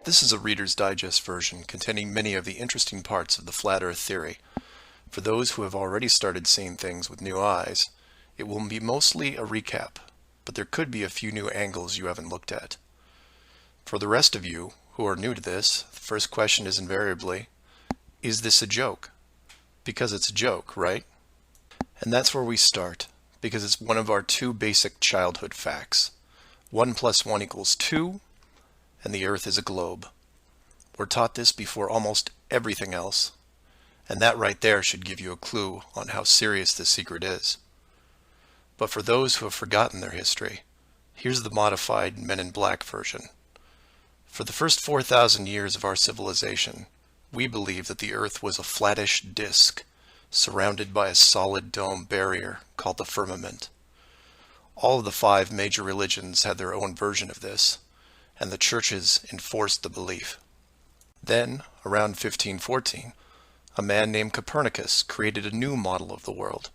This is a Reader's Digest version containing many of the interesting parts of the flat Earth theory. For those who have already started seeing things with new eyes, it will be mostly a recap, but there could be a few new angles you haven't looked at. For the rest of you who are new to this, the first question is invariably, is this a joke? Because it's a joke, right? And that's where we start, because it's one of our two basic childhood facts. 1 + 1 = 2, and the Earth is a globe. We're taught this before almost everything else, and that right there should give you a clue on how serious this secret is. But for those who have forgotten their history, here's the modified Men in Black version. For the first 4,000 years of our civilization, we believed that the Earth was a flattish disk, surrounded by a solid dome barrier called the firmament. All of the 5 major religions had their own version of this, and the churches enforced the belief. Then, around 1514, a man named Copernicus created a new model of the world.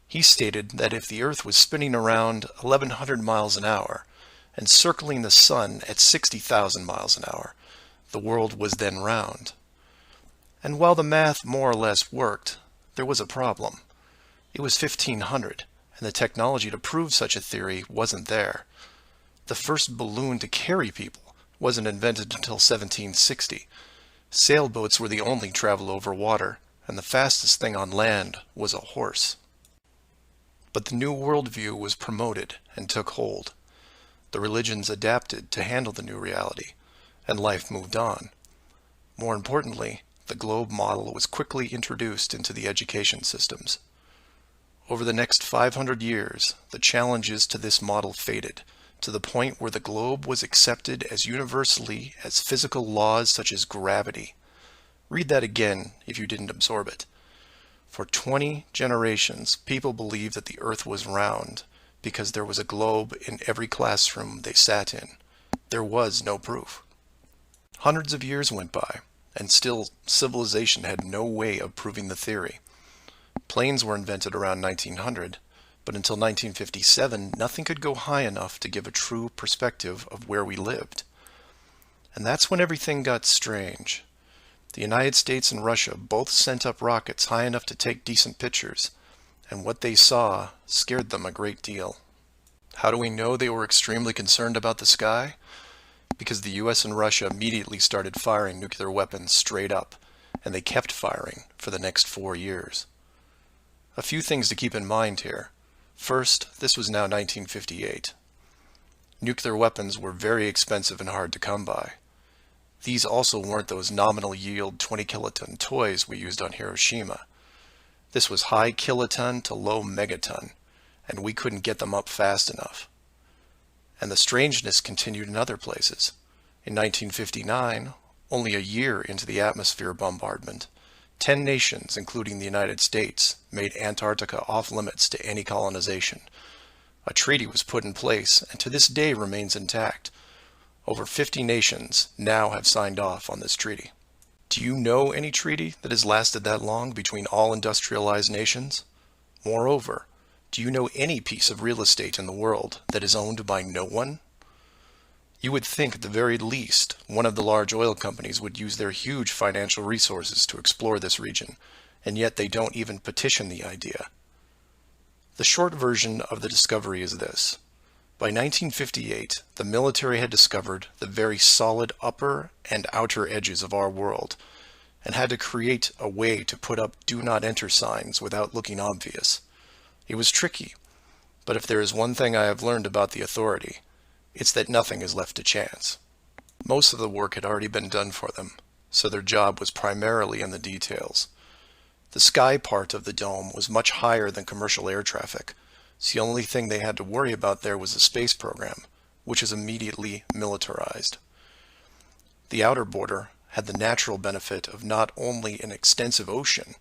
He stated that if the Earth was spinning around 1,100 miles an hour and circling the sun at 60,000 miles an hour, the world was then round. And while the math more or less worked, there was a problem. It was 1500, and the technology to prove such a theory wasn't there. The first balloon to carry people wasn't invented until 1760. Sailboats were the only travel over water, and the fastest thing on land was a horse. But the new worldview was promoted and took hold. The religions adapted to handle the new reality, and life moved on. More importantly, the globe model was quickly introduced into the education systems. Over the next 500 years, the challenges to this model faded, to the point where the globe was accepted as universally as physical laws such as gravity. Read that again if you didn't absorb it. For 20 generations, people believed that the Earth was round because there was a globe in every classroom they sat in. There was no proof. Hundreds of years went by, and still civilization had no way of proving the theory. Planes were invented around 1900, but until 1957, nothing could go high enough to give a true perspective of where we lived. And that's when everything got strange. The United States and Russia both sent up rockets high enough to take decent pictures, and what they saw scared them a great deal. How do we know they were extremely concerned about the sky? Because the US and Russia immediately started firing nuclear weapons straight up, and they kept firing for the next 4 years. A few things to keep in mind here. First, this was now 1958. Nuclear weapons were very expensive and hard to come by. These also weren't those nominal yield 20 kiloton toys we used on Hiroshima. This was high kiloton to low megaton, and we couldn't get them up fast enough. And the strangeness continued in other places. In 1959, only a year into the atmosphere bombardment, 10 nations, including the United States, made Antarctica off-limits to any colonization. A treaty was put in place and to this day remains intact. Over 50 nations now have signed off on this treaty. Do you know any treaty that has lasted that long between all industrialized nations? Moreover, do you know any piece of real estate in the world that is owned by no one? You would think at the very least one of the large oil companies would use their huge financial resources to explore this region, and yet they don't even petition the idea. The short version of the discovery is this. By 1958, the military had discovered the very solid upper and outer edges of our world, and had to create a way to put up do not enter signs without looking obvious. It was tricky, but if there is one thing I have learned about the authority, it's that nothing is left to chance. Most of the work had already been done for them, so their job was primarily in the details. The sky part of the dome was much higher than commercial air traffic, so the only thing they had to worry about there was the space program, which is immediately militarized. The outer border had the natural benefit of not only an extensive ocean,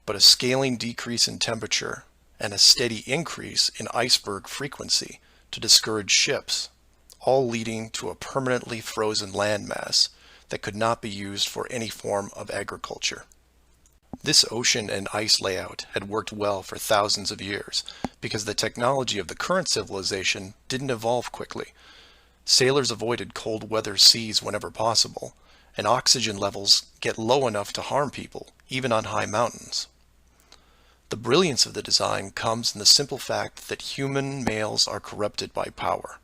but a scaling decrease in temperature and a steady increase in iceberg frequency to discourage ships, all leading to a permanently frozen landmass that could not be used for any form of agriculture. This ocean and ice layout had worked well for thousands of years because the technology of the current civilization didn't evolve quickly. Sailors avoided cold weather seas whenever possible, and oxygen levels get low enough to harm people, even on high mountains. The brilliance of the design comes in the simple fact that human males are corrupted by power.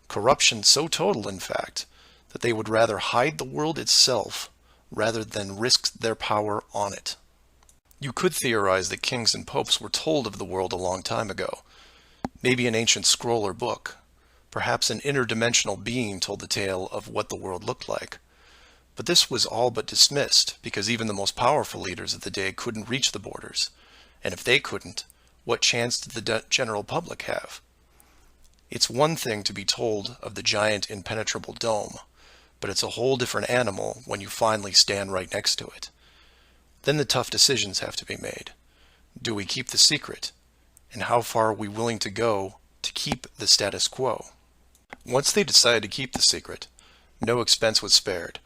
Corruption so total, in fact, that they would rather hide the world itself rather than risk their power on it. You could theorize that kings and popes were told of the world a long time ago. Maybe an ancient scroll or book. Perhaps an interdimensional being told the tale of what the world looked like. But this was all but dismissed, because even the most powerful leaders of the day couldn't reach the borders. And if they couldn't, what chance did the general public have? It's one thing to be told of the giant impenetrable dome, but it's a whole different animal when you finally stand right next to it. Then the tough decisions have to be made. Do we keep the secret? And how far are we willing to go to keep the status quo? Once they decided to keep the secret, no expense was spared.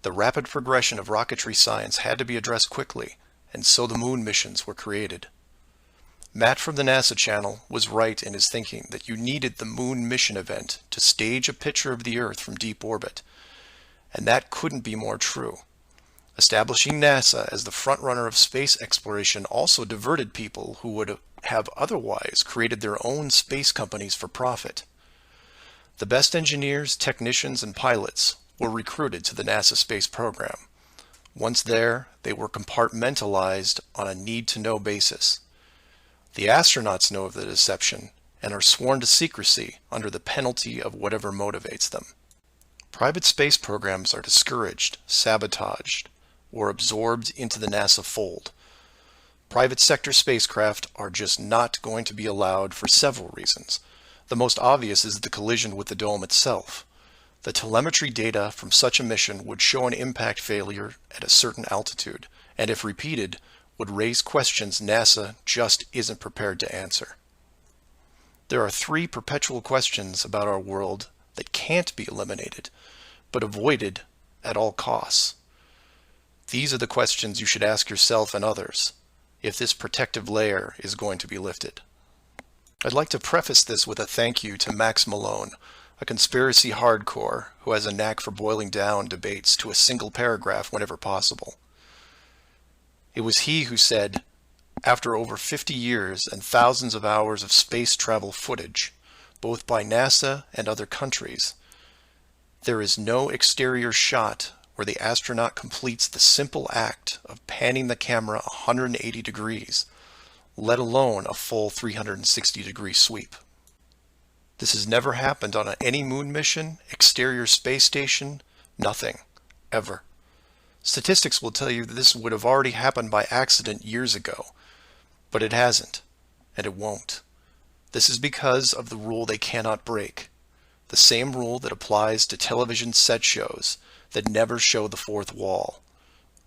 The rapid progression of rocketry science had to be addressed quickly, and so the moon missions were created. Matt from the NASA channel was right in his thinking that you needed the moon mission event to stage a picture of the Earth from deep orbit, and that couldn't be more true. Establishing NASA as the frontrunner of space exploration also diverted people who would have otherwise created their own space companies for profit. The best engineers, technicians, and pilots were recruited to the NASA space program. Once there, they were compartmentalized on a need-to-know basis. The astronauts know of the deception and are sworn to secrecy under the penalty of whatever motivates them. Private space programs are discouraged, sabotaged, or absorbed into the NASA fold. Private sector spacecraft are just not going to be allowed for several reasons. The most obvious is the collision with the dome itself. The telemetry data from such a mission would show an impact failure at a certain altitude, and if repeated, would raise questions NASA just isn't prepared to answer. There are 3 perpetual questions about our world that can't be eliminated, but avoided at all costs. These are the questions you should ask yourself and others if this protective layer is going to be lifted. I'd like to preface this with a thank you to Max Malone, a conspiracy hardcore who has a knack for boiling down debates to a single paragraph whenever possible. It was he who said, after over 50 years and thousands of hours of space travel footage, both by NASA and other countries, there is no exterior shot where the astronaut completes the simple act of panning the camera 180 degrees, let alone a full 360-degree sweep. This has never happened on any moon mission, exterior space station, nothing, ever. Statistics will tell you that this would have already happened by accident years ago, but it hasn't, and it won't. This is because of the rule they cannot break, the same rule that applies to television set shows that never show the fourth wall.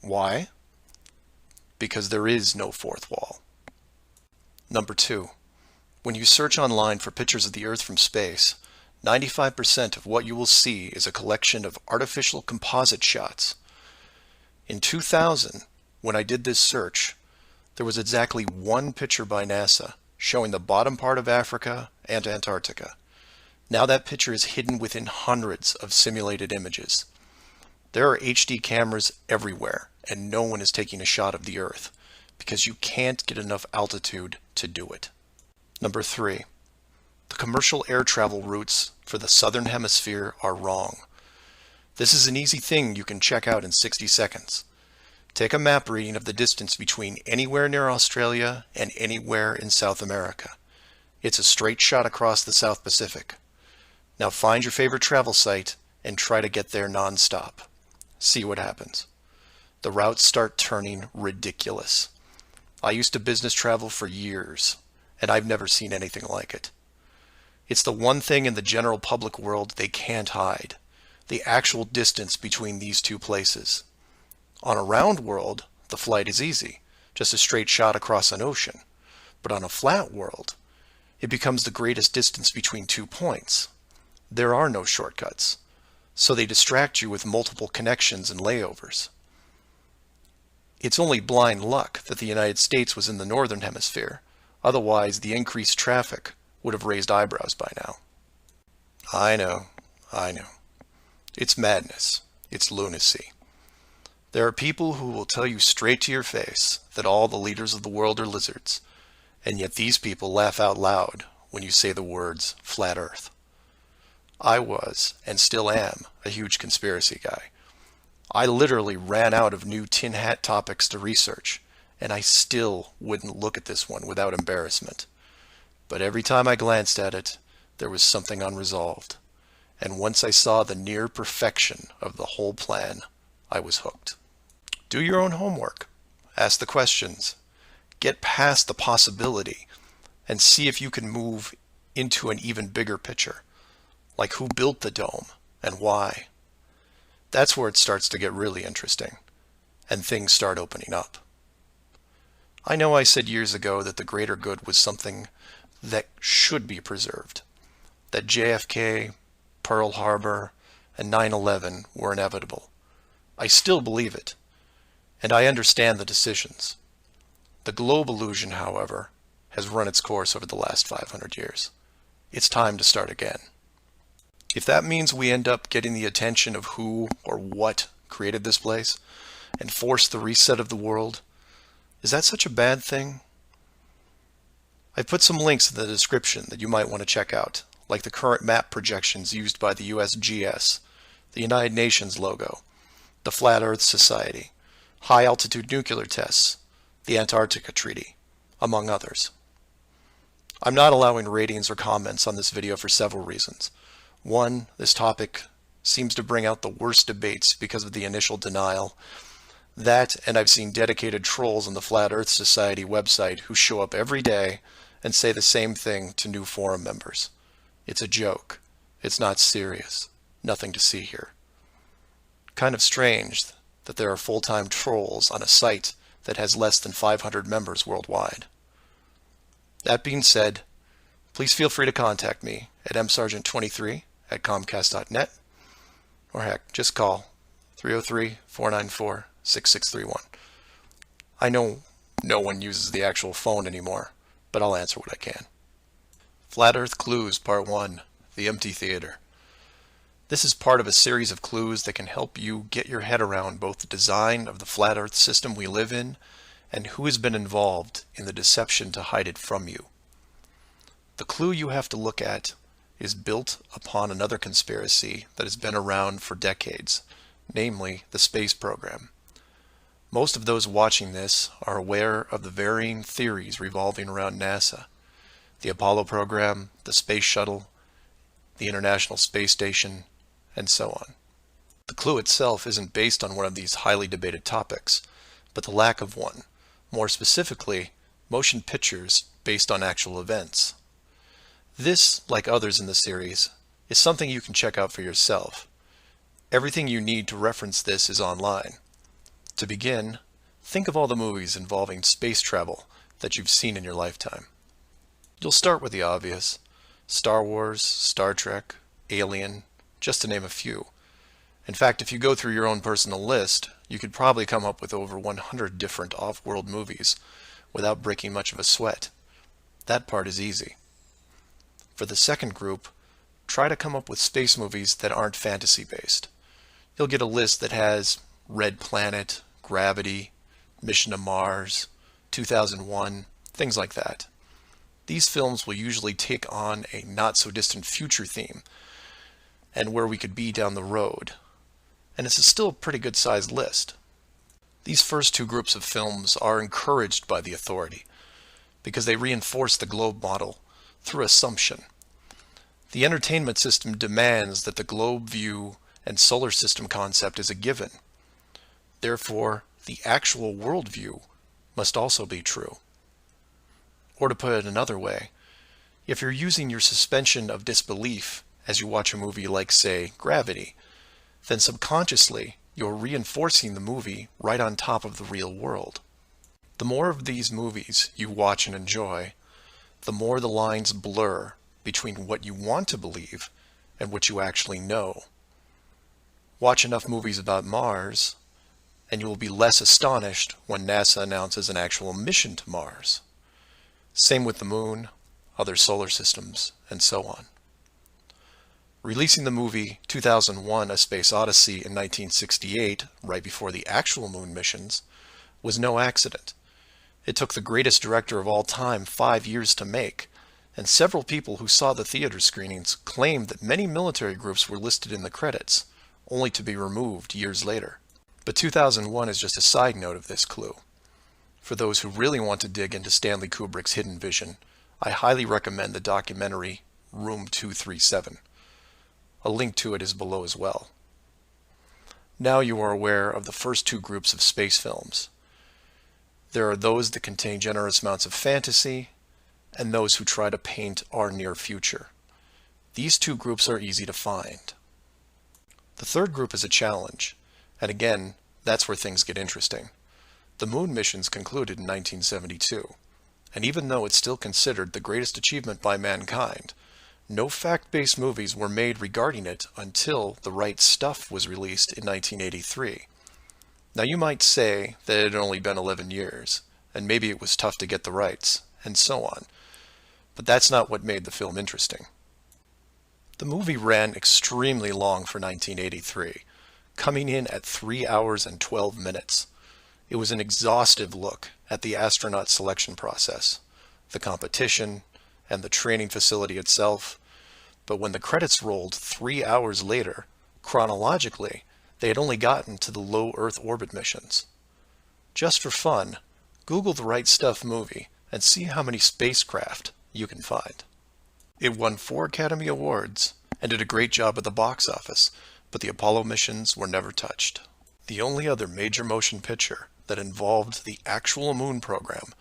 Why? Because there is no fourth wall. Number 2. When you search online for pictures of the Earth from space, 95% of what you will see is a collection of artificial composite shots. In 2000, when I did this search, there was exactly 1 picture by NASA showing the bottom part of Africa and Antarctica. Now that picture is hidden within hundreds of simulated images. There are HD cameras everywhere, and no one is taking a shot of the Earth, because you can't get enough altitude to do it. Number 3. The commercial air travel routes for the southern hemisphere are wrong. This is an easy thing you can check out in 60 seconds. Take a map reading of the distance between anywhere near Australia and anywhere in South America. It's a straight shot across the South Pacific. Now find your favorite travel site and try to get there non-stop. See what happens. The routes start turning ridiculous. I used to business travel for years, and I've never seen anything like it. It's the one thing in the general public world they can't hide, the actual distance between these 2 places. On a round world, the flight is easy, just a straight shot across an ocean. But on a flat world, it becomes the greatest distance between 2 points. There are no shortcuts, so they distract you with multiple connections and layovers. It's only blind luck that the United States was in the northern hemisphere. Otherwise, the increased traffic would have raised eyebrows by now. I know. I know. It's madness. It's lunacy. There are people who will tell you straight to your face that all the leaders of the world are lizards, and yet these people laugh out loud when you say the words flat earth. I was, and still am, a huge conspiracy guy. I literally ran out of new tin hat topics to research, and I still wouldn't look at this one without embarrassment. But every time I glanced at it, there was something unresolved. And once I saw the near perfection of the whole plan, I was hooked. Do your own homework. Ask the questions. Get past the possibility and see if you can move into an even bigger picture. Like who built the dome and why. That's where it starts to get really interesting and things start opening up. I know I said years ago that the greater good was something that should be preserved, that JFK, Pearl Harbor, and 9/11 were inevitable. I still believe it, and I understand the decisions. The globe illusion, however, has run its course over the last 500 years. It's time to start again. If that means we end up getting the attention of who or what created this place and force the reset of the world, is that such a bad thing? I've put some links in the description that you might want to check out, like the current map projections used by the USGS, the United Nations logo, the Flat Earth Society, high-altitude nuclear tests, the Antarctica Treaty, among others. I'm not allowing ratings or comments on this video for several reasons. One, this topic seems to bring out the worst debates because of the initial denial. That, and I've seen dedicated trolls on the Flat Earth Society website who show up every day and say the same thing to new forum members. It's a joke. It's not serious. Nothing to see here. Kind of strange that there are full-time trolls on a site that has less than 500 members worldwide. That being said, please feel free to contact me at msargent23@comcast.net, or heck, just call 303-494-6631. I know no one uses the actual phone anymore, but I'll answer what I can. Flat Earth Clues Part 1, The Empty Theater. This is part of a series of clues that can help you get your head around both the design of the flat Earth system we live in and who has been involved in the deception to hide it from you. The clue you have to look at is built upon another conspiracy that has been around for decades, namely the space program. Most of those watching this are aware of the varying theories revolving around NASA, the Apollo program, the space shuttle, the International Space Station, and so on. The clue itself isn't based on one of these highly debated topics, but the lack of one, more specifically, motion pictures based on actual events. This, like others in the series, is something you can check out for yourself. Everything you need to reference this is online. To begin, think of all the movies involving space travel that you've seen in your lifetime. You'll start with the obvious: Star Wars, Star Trek, Alien, just to name a few. In fact, if you go through your own personal list, you could probably come up with over 100 different off-world movies without breaking much of a sweat. That part is easy. For the second group, try to come up with space movies that aren't fantasy-based. You'll get a list that has Red Planet, Gravity, Mission to Mars, 2001, things like that. These films will usually take on a not-so-distant future theme and where we could be down the road. And it's still a pretty good-sized list. These first two groups of films are encouraged by the authority because they reinforce the globe model through assumption. The entertainment system demands that the globe view and solar system concept is a given. Therefore, the actual worldview must also be true. Or to put it another way, if you're using your suspension of disbelief as you watch a movie like, say, Gravity, then subconsciously you're reinforcing the movie right on top of the real world. The more of these movies you watch and enjoy, the more the lines blur between what you want to believe and what you actually know. Watch enough movies about Mars, and you will be less astonished when NASA announces an actual mission to Mars. Same with the Moon, other solar systems, and so on. Releasing the movie 2001: A Space Odyssey in 1968, right before the actual moon missions, was no accident. It took the greatest director of all time 5 years to make, and several people who saw the theater screenings claimed that many military groups were listed in the credits, only to be removed years later. But 2001 is just a side note of this clue. For those who really want to dig into Stanley Kubrick's hidden vision, I highly recommend the documentary Room 237. A link to it is below as well. Now you are aware of the first two groups of space films. There are those that contain generous amounts of fantasy, and those who try to paint our near future. These two groups are easy to find. The third group is a challenge, and again, that's where things get interesting. The moon missions concluded in 1972, and even though it's still considered the greatest achievement by mankind, no fact-based movies were made regarding it until The Right Stuff was released in 1983. Now you might say that it had only been 11 years, and maybe it was tough to get the rights, and so on. But that's not what made the film interesting. The movie ran extremely long for 1983, coming in at 3 hours and 12 minutes. It was an exhaustive look at the astronaut selection process, the competition, and the training facility itself. But when the credits rolled 3 hours later, chronologically, they had only gotten to the low Earth orbit missions. Just for fun, Google The Right Stuff movie and see how many spacecraft you can find. It won 4 Academy Awards and did a great job at the box office, but the Apollo missions were never touched. The only other major motion picture that involved the actual moon program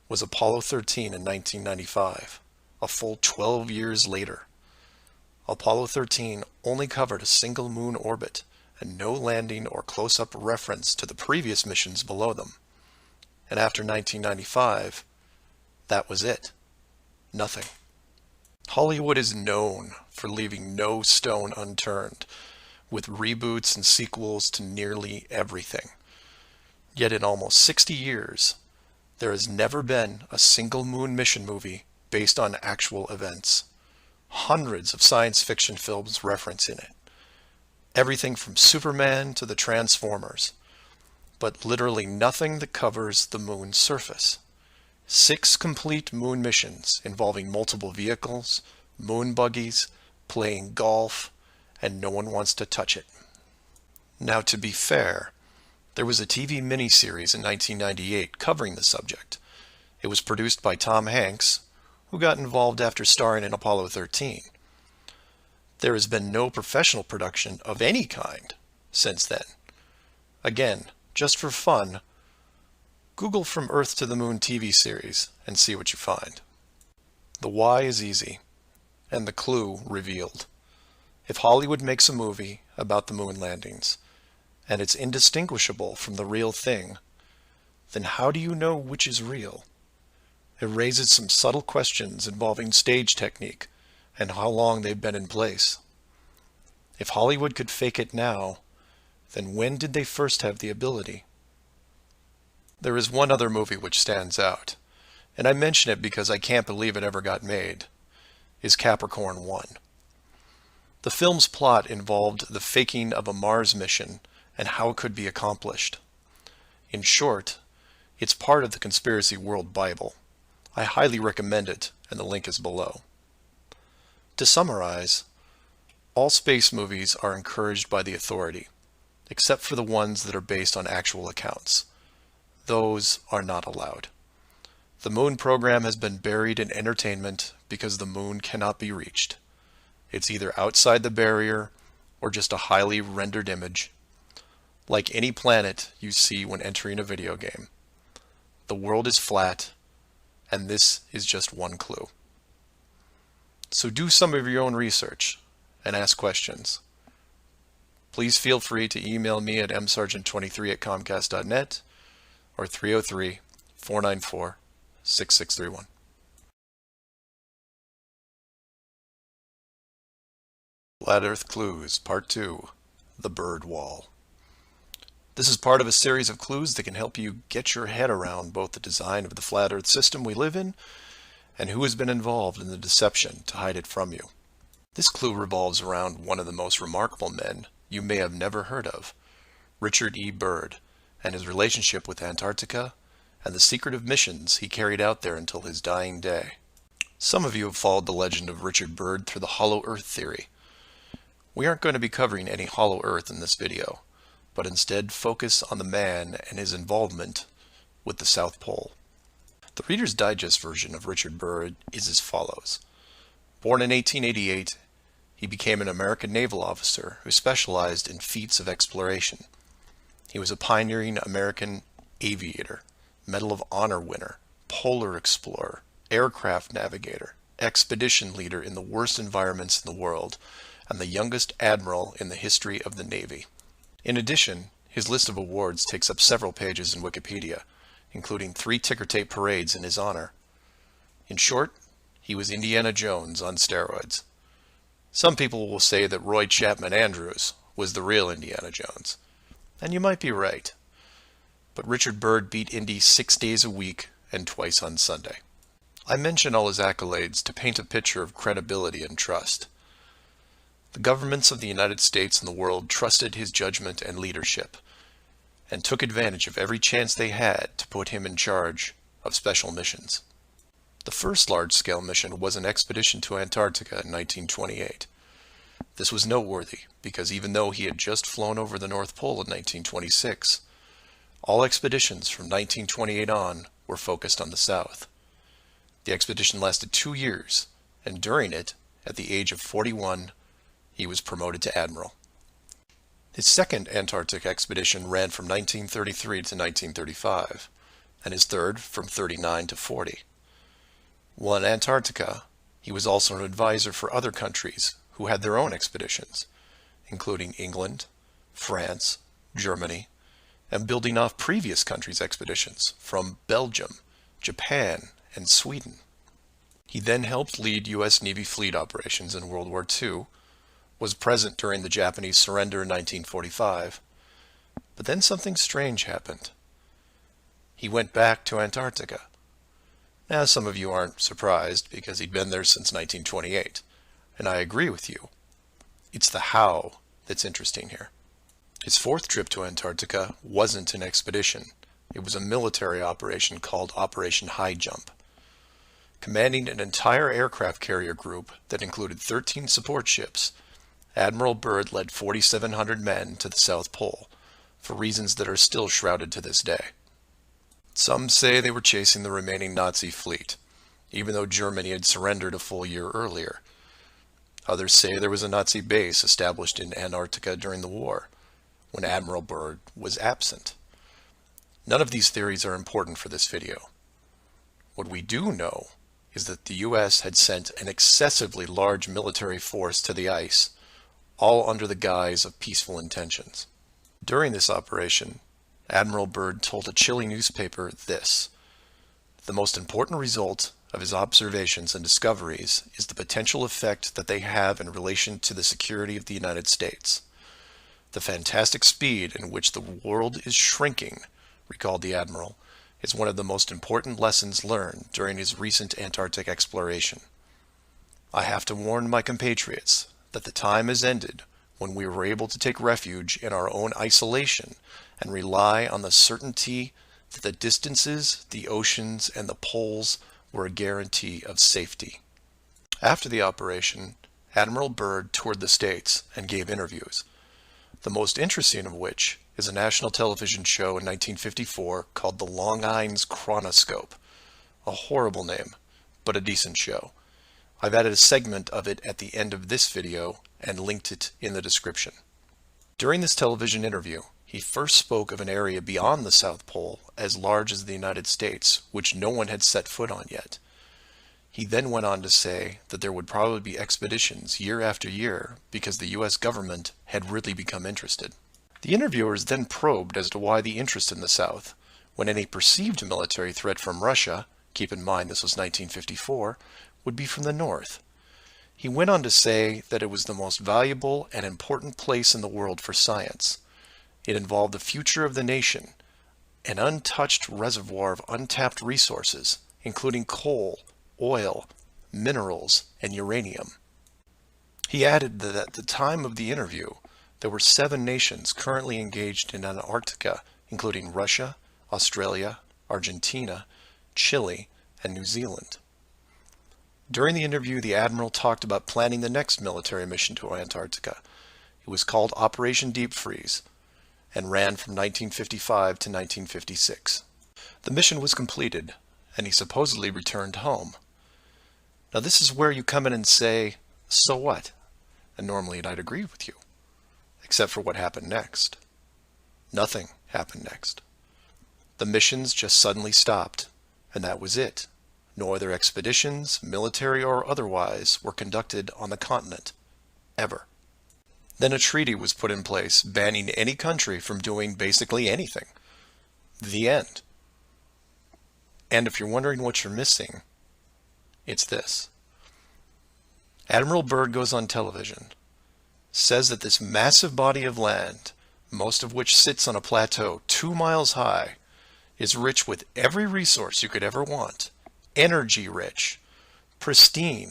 was Apollo 13 in 1995, a full 12 years later. Apollo 13 only covered a single moon orbit and no landing or close-up reference to the previous missions below them. And after 1995, that was it. Nothing. Hollywood is known for leaving no stone unturned, with reboots and sequels to nearly everything. Yet in almost 60 years, there has never been a single moon mission movie based on actual events. Hundreds of science fiction films reference in it. Everything from Superman to the Transformers. But literally nothing that covers the moon's surface. 6 complete moon missions involving multiple vehicles, moon buggies, playing golf, and no one wants to touch it. Now, to be fair, there was a TV miniseries in 1998 covering the subject. It was produced by Tom Hanks, who got involved after starring in Apollo 13. There has been no professional production of any kind since then. Again, just for fun, Google From Earth to the Moon TV series and see what you find. The why is easy, and the clue revealed. If Hollywood makes a movie about the moon landings, and it's indistinguishable from the real thing, then how do you know which is real? It raises some subtle questions involving stage technique and how long they've been in place. If Hollywood could fake it now, then when did they first have the ability? There is one other movie which stands out, and I mention it because I can't believe it ever got made, is Capricorn 1. The film's plot involved the faking of a Mars mission and how it could be accomplished. In short, it's part of the Conspiracy World Bible. I highly recommend it, and the link is below. To summarize, all space movies are encouraged by the authority, except for the ones that are based on actual accounts. Those are not allowed. The moon program has been buried in entertainment because the moon cannot be reached. It's either outside the barrier or just a highly rendered image, like any planet you see when entering a video game. The world is flat, and this is just one clue. So do some of your own research and ask questions. Please feel free to email me at msargent23@comcast.net or 303-494-6631. Flat Earth Clues, Part 2, The Bird Wall. This is part of a series of clues that can help you get your head around both the design of the flat Earth system we live in and who has been involved in the deception to hide it from you. This clue revolves around one of the most remarkable men you may have never heard of, Richard E. Byrd, and his relationship with Antarctica and the secretive missions he carried out there until his dying day. Some of you have followed the legend of Richard Byrd through the hollow earth theory. We aren't going to be covering any hollow earth in this video, but instead focus on the man and his involvement with the South Pole. The Reader's Digest version of Richard Byrd is as follows. Born in 1888, he became an American naval officer who specialized in feats of exploration. He was a pioneering American aviator, Medal of Honor winner, polar explorer, aircraft navigator, expedition leader in the worst environments in the world, and the youngest admiral in the history of the Navy. In addition, his list of awards takes up several pages in Wikipedia, including 3 ticker tape parades in his honor. In short, he was Indiana Jones on steroids. Some people will say that Roy Chapman Andrews was the real Indiana Jones, and you might be right. But Richard Byrd beat Indy 6 days a week and twice on Sunday. I mention all his accolades to paint a picture of credibility and trust. The governments of the United States and the world trusted his judgment and leadership, and took advantage of every chance they had to put him in charge of special missions. The first large-scale mission was an expedition to Antarctica in 1928. This was noteworthy because even though he had just flown over the North Pole in 1926, all expeditions from 1928 on were focused on the South. The expedition lasted 2 years, and during it, at the age of 41, he was promoted to admiral. His second Antarctic expedition ran from 1933 to 1935, and his third from 39 to 40. While in Antarctica, he was also an advisor for other countries who had their own expeditions, including England, France, Germany, and building off previous countries' expeditions from Belgium, Japan, and Sweden. He then helped lead U.S. Navy fleet operations in World War II, was present during the Japanese surrender in 1945, but then something strange happened. He went back to Antarctica. Now, some of you aren't surprised because he'd been there since 1928, and I agree with you. It's the how that's interesting here. His fourth trip to Antarctica wasn't an expedition. It was a military operation called Operation High Jump. Commanding an entire aircraft carrier group that included 13 support ships, Admiral Byrd led 4,700 men to the South Pole, for reasons that are still shrouded to this day. Some say they were chasing the remaining Nazi fleet, even though Germany had surrendered a full year earlier. Others say there was a Nazi base established in Antarctica during the war, when Admiral Byrd was absent. None of these theories are important for this video. What we do know is that the U.S. had sent an excessively large military force to the ice, all under the guise of peaceful intentions. During this operation, Admiral Byrd told a Chile newspaper this: "The most important result of his observations and discoveries is the potential effect that they have in relation to the security of the United States. The fantastic speed in which the world is shrinking," recalled the Admiral, "is one of the most important lessons learned during his recent Antarctic exploration. I have to warn my compatriots that the time has ended when we were able to take refuge in our own isolation and rely on the certainty that the distances, the oceans, and the poles were a guarantee of safety." After the operation, Admiral Byrd toured the States and gave interviews, the most interesting of which is a national television show in 1954 called The Long Island's Chronoscope. A horrible name, but a decent show. I've added a segment of it at the end of this video and linked it in the description. During this television interview, he first spoke of an area beyond the South Pole as large as the United States, which no one had set foot on yet. He then went on to say that there would probably be expeditions year after year because the U.S. government had really become interested. The interviewers then probed as to why the interest in the South, when any perceived military threat from Russia, keep in mind this was 1954, would be from the North. He went on to say that it was the most valuable and important place in the world for science. It involved the future of the nation, an untouched reservoir of untapped resources, including coal, oil, minerals, and uranium. He added that at the time of the interview, there were 7 nations currently engaged in Antarctica, including Russia, Australia, Argentina, Chile, and New Zealand. During the interview, the admiral talked about planning the next military mission to Antarctica. It was called Operation Deep Freeze and ran from 1955 to 1956. The mission was completed, and he supposedly returned home. Now this is where you come in and say, so what? And normally I'd agree with you, except for what happened next. Nothing happened next. The missions just suddenly stopped, and that was it. No other expeditions, military or otherwise, were conducted on the continent, ever. Then a treaty was put in place banning any country from doing basically anything. The end. And if you're wondering what you're missing, it's this. Admiral Byrd goes on television, says that this massive body of land, most of which sits on a plateau 2 miles high, is rich with every resource you could ever want, energy rich, pristine,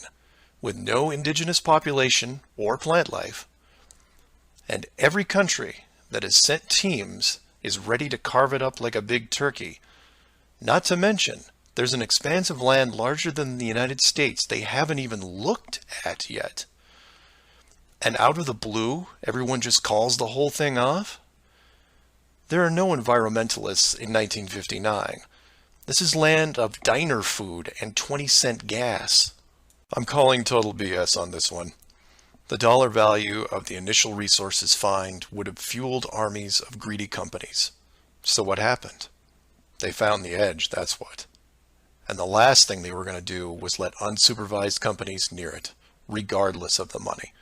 with no indigenous population or plant life, and every country that has sent teams is ready to carve it up like a big turkey. Not to mention, there's an expanse of land larger than the United States they haven't even looked at yet. And out of the blue, everyone just calls the whole thing off? There are no environmentalists in 1959. This is land of diner food and 20-cent gas. I'm calling total BS on this one. The dollar value of the initial resources find would have fueled armies of greedy companies. So what happened? They found the edge, that's what. And the last thing they were going to do was let unsupervised companies near it, regardless of the money.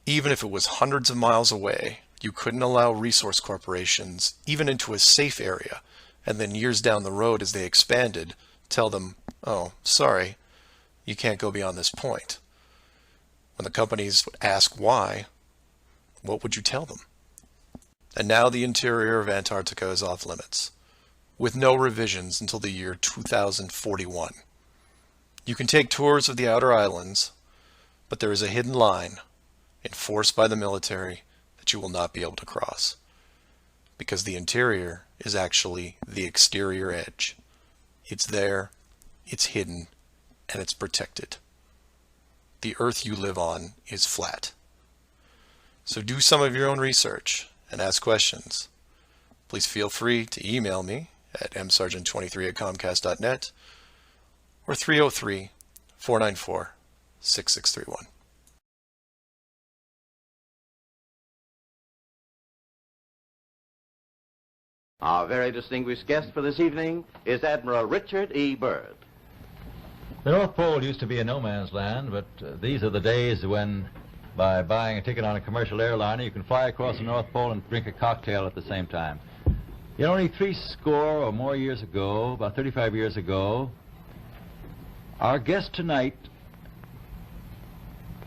Even if it was hundreds of miles away, you couldn't allow resource corporations even into a safe area, and then years down the road as they expanded, tell them, oh, sorry, you can't go beyond this point. When the companies would ask why, what would you tell them? And now the interior of Antarctica is off limits, with no revisions until the year 2041. You can take tours of the outer islands, but there is a hidden line, enforced by the military, that you will not be able to cross. Because the interior is actually the exterior edge. It's there, it's hidden, and it's protected. The Earth you live on is flat. So do some of your own research and ask questions. Please feel free to email me at msargent23@comcast.net or 303-494-6631. Our very distinguished guest for this evening is Admiral Richard E. Byrd. The North Pole used to be a no man's land, but these are the days when, by buying a ticket on a commercial airliner, you can fly across the North Pole and drink a cocktail at the same time. You know, only 60 or more years ago, about 35 years ago, our guest tonight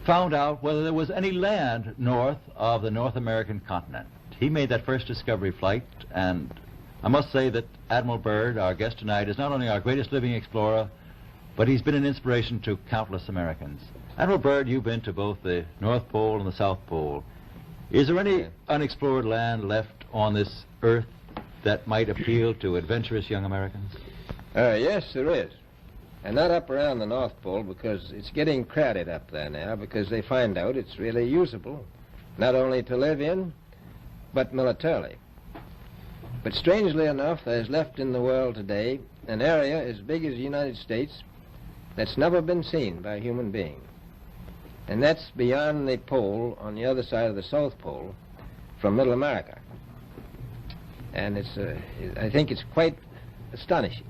found out whether there was any land north of the North American continent. He made that first discovery flight, and I must say that Admiral Byrd, our guest tonight, is not only our greatest living explorer, but he's been an inspiration to countless Americans. Admiral Byrd, you've been to both the North Pole and the South Pole. Is there any unexplored land left on this Earth that might appeal to adventurous young Americans? Yes, there is. And not up around the North Pole, because it's getting crowded up there now, because they find out it's really usable, not only to live in, but militarily. But strangely enough, there's left in the world today an area as big as the United States that's never been seen by a human being. And that's beyond the pole on the other side of the South Pole from Middle America. And I think it's quite astonishing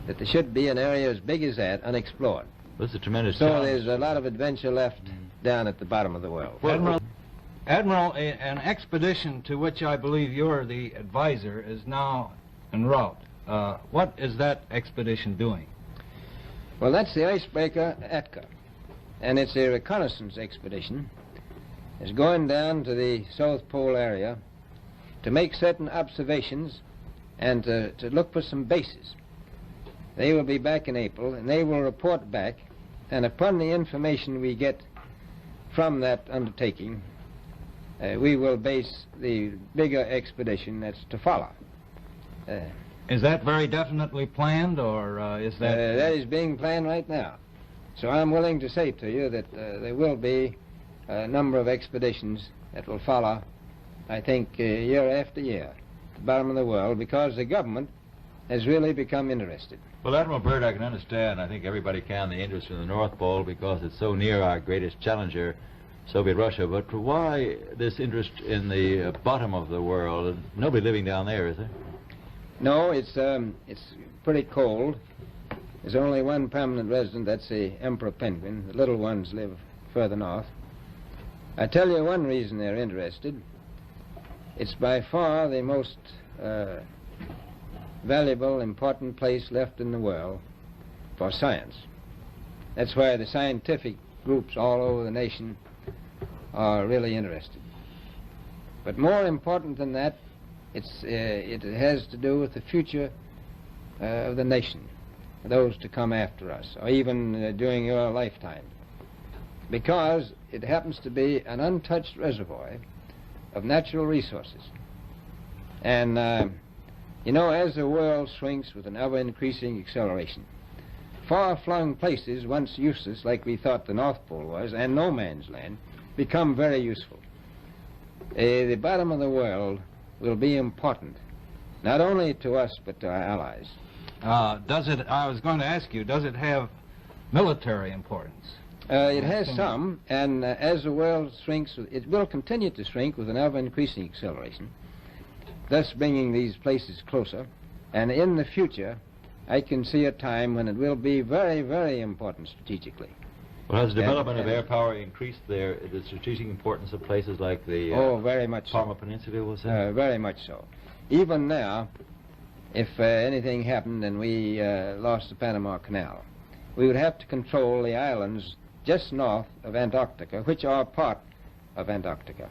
that there should be an area as big as that unexplored. This is a tremendous So challenge. there's a lot of adventure left down at the bottom of the world. Admiral, an expedition to which I believe you're the advisor is now en route. What is that expedition doing? Well, that's the icebreaker Atka, and it's a reconnaissance expedition. It's going down to the South Pole area to make certain observations and to look for some bases. They will be back in April, and they will report back and upon the information we get from that undertaking, we will base the bigger expedition that's to follow. Is that very definitely planned, or is that... That is being planned right now. So I'm willing to say to you that there will be a number of expeditions that will follow, I think, year after year, at the bottom of the world, because the government has really become interested. Well, Admiral Byrd, I can understand, I think everybody can, the interest in the North Pole because it's so near our greatest challenger, Soviet Russia. But why this interest in the bottom of the world? Nobody living down there, is there? No, it's pretty cold. There's only one permanent resident, that's the emperor penguin. The little ones live further north. I tell you one reason they're interested. It's by far the most valuable, important place left in the world for science. That's why the scientific groups all over the nation are really interested. But more important than that, it has to do with the future of the nation, those to come after us, or even during your lifetime, because it happens to be an untouched reservoir of natural resources. And you know, as the world shrinks with an ever-increasing acceleration, far-flung places once useless, like we thought the North Pole was, and no man's land, become very useful. The bottom of the world will be important, not only to us, but to our allies. I was going to ask you, does it have military importance? It has some, and as the world shrinks, it will continue to shrink with an ever-increasing acceleration, thus bringing these places closer. And in the future, I can see a time when it will be very, very important strategically. Well, has the development of air power increased the strategic importance of places like the very much Parma so. Peninsula, was that? Very much so. Even now, if anything happened and we lost the Panama Canal, we would have to control the islands just north of Antarctica, which are part of Antarctica.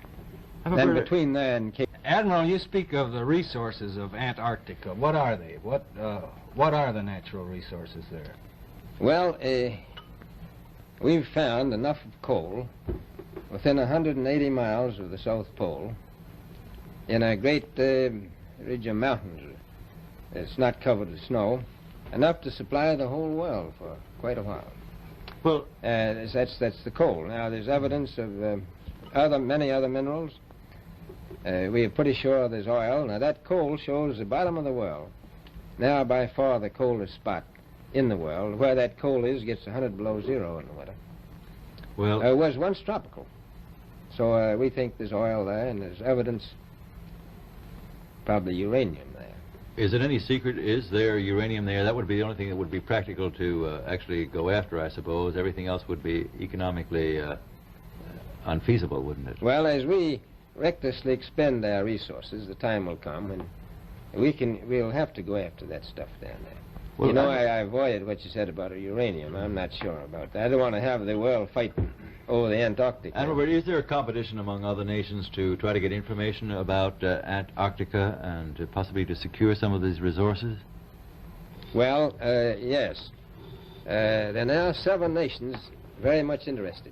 Then between there and Cape... Admiral, you speak of the resources of Antarctica. What are they? What are the natural resources there? Well, we've found enough of coal within 180 miles of the South Pole in a great ridge of mountains. It's not covered with snow, enough to supply the whole world for quite a while. Well, that's the coal. Now, there's evidence of many other minerals. We are pretty sure there's oil. Now, that coal shows the bottom of the world. Now, by far the coldest spot in the world. Where that coal is gets 100 below zero in the winter. well, It was once tropical. So we think there's oil there, and there's evidence, probably uranium there. is it any secret? Is there uranium there? That would be the only thing that would be practical to actually go after, I suppose. Everything else would be economically unfeasible, wouldn't it? Well, as we recklessly expend our resources, the time will come when we'll have to go after that stuff down there. Well, you know, I avoided what you said about uranium. I'm not sure about that. I don't want to have the world fight over the Antarctic. And Robert, is there a competition among other nations to try to get information about Antarctica and possibly to secure some of these resources? Well, yes. There are now 7 nations very much interested.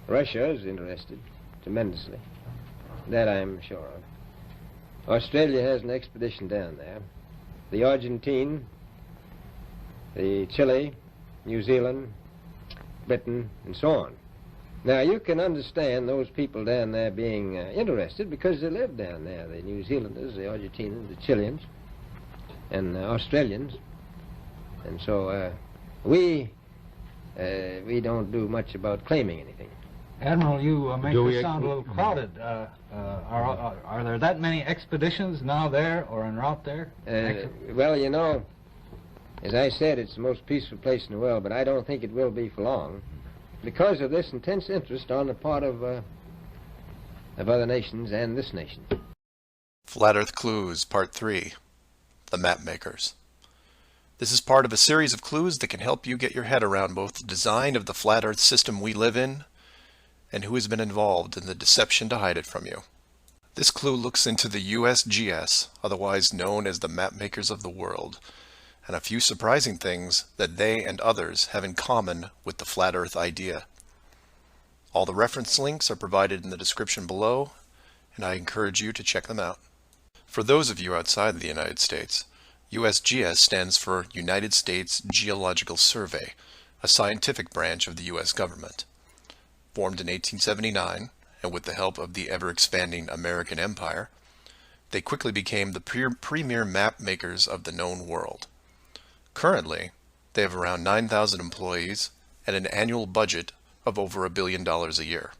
Russia is interested tremendously. That I'm sure of. Australia has an expedition down there. The Argentine, the Chile, New Zealand, Britain, and so on. Now, you can understand those people down there being interested because they live down there, the New Zealanders, the Argentinians, the Chileans, and the Australians. And so we don't do much about claiming anything. Admiral, you make this sound a little crowded. Are there that many expeditions now there or en route there? Well, you know, as I said, it's the most peaceful place in the world, but I don't think it will be for long because of this intense interest on the part of other nations and this nation. Flat Earth Clues, Part 3, The Map Makers. This is part of a series of clues that can help you get your head around both the design of the flat Earth system we live in and who has been involved in the deception to hide it from you. This clue looks into the USGS, otherwise known as the Map Makers of the World, and a few surprising things that they and others have in common with the flat Earth idea. All the reference links are provided in the description below, and I encourage you to check them out. For those of you outside of the United States, USGS stands for United States Geological Survey, a scientific branch of the U.S. government. Formed in 1879, and with the help of the ever-expanding American Empire, they quickly became the premier map makers of the known world. Currently, they have around 9,000 employees and an annual budget of over $1 billion a year.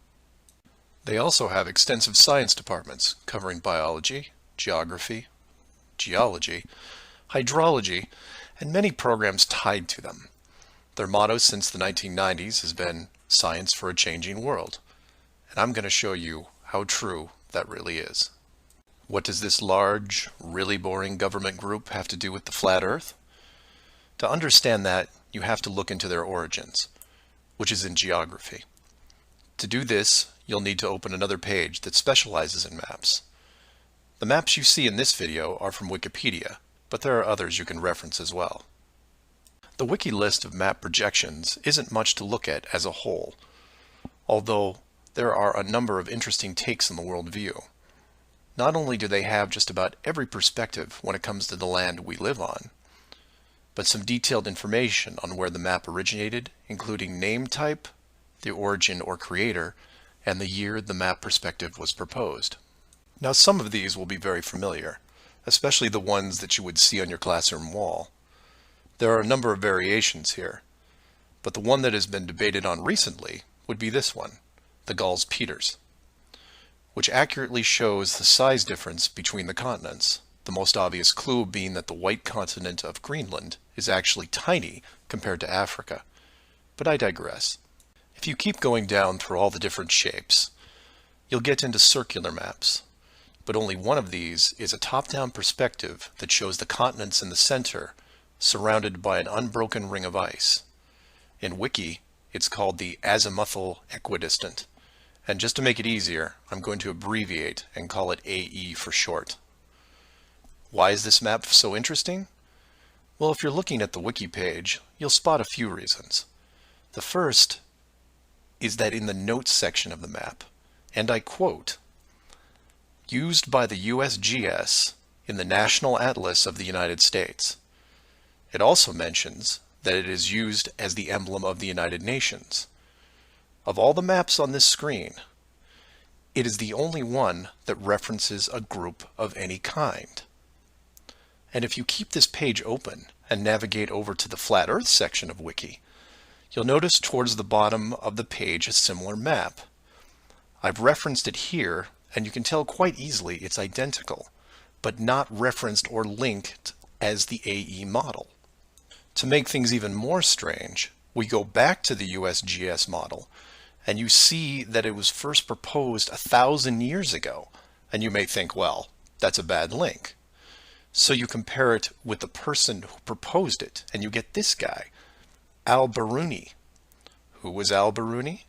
They also have extensive science departments covering biology, geography, geology, hydrology, and many programs tied to them. Their motto since the 1990s has been "Science for a Changing World," and I'm going to show you how true that really is. What does this large, really boring government group have to do with the flat Earth? To understand that, you have to look into their origins, which is in geography. To do this, you'll need to open another page that specializes in maps. The maps you see in this video are from Wikipedia, but there are others you can reference as well. The wiki list of map projections isn't much to look at as a whole, although there are a number of interesting takes on the world view. Not only do they have just about every perspective when it comes to the land we live on, but some detailed information on where the map originated, including name type, the origin or creator, and the year the map perspective was proposed. Now, some of these will be very familiar, especially the ones that you would see on your classroom wall. There are a number of variations here, but the one that has been debated on recently would be this one, the Gauls-Peters, which accurately shows the size difference between the continents, the most obvious clue being that the white continent of Greenland is actually tiny compared to Africa. But I digress. If you keep going down through all the different shapes, you'll get into circular maps, but only one of these is a top-down perspective that shows the continents in the center, surrounded by an unbroken ring of ice. In Wiki, it's called the azimuthal equidistant, and just to make it easier, I'm going to abbreviate and call it AE for short. Why is this map so interesting? Well, if you're looking at the Wiki page, you'll spot a few reasons. The first is that in the notes section of the map, and I quote, "Used by the USGS in the National Atlas of the United States." It also mentions that it is used as the emblem of the United Nations. Of all the maps on this screen, it is the only one that references a group of any kind. And if you keep this page open and navigate over to the Flat Earth section of Wiki, you'll notice towards the bottom of the page a similar map. I've referenced it here, and you can tell quite easily it's identical, but not referenced or linked as the AE model. To make things even more strange, we go back to the USGS model, and you see that it was first proposed 1,000 years ago, and you may think, well, that's a bad link. So you compare it with the person who proposed it, and you get this guy, Al-Biruni. Who was Al-Biruni?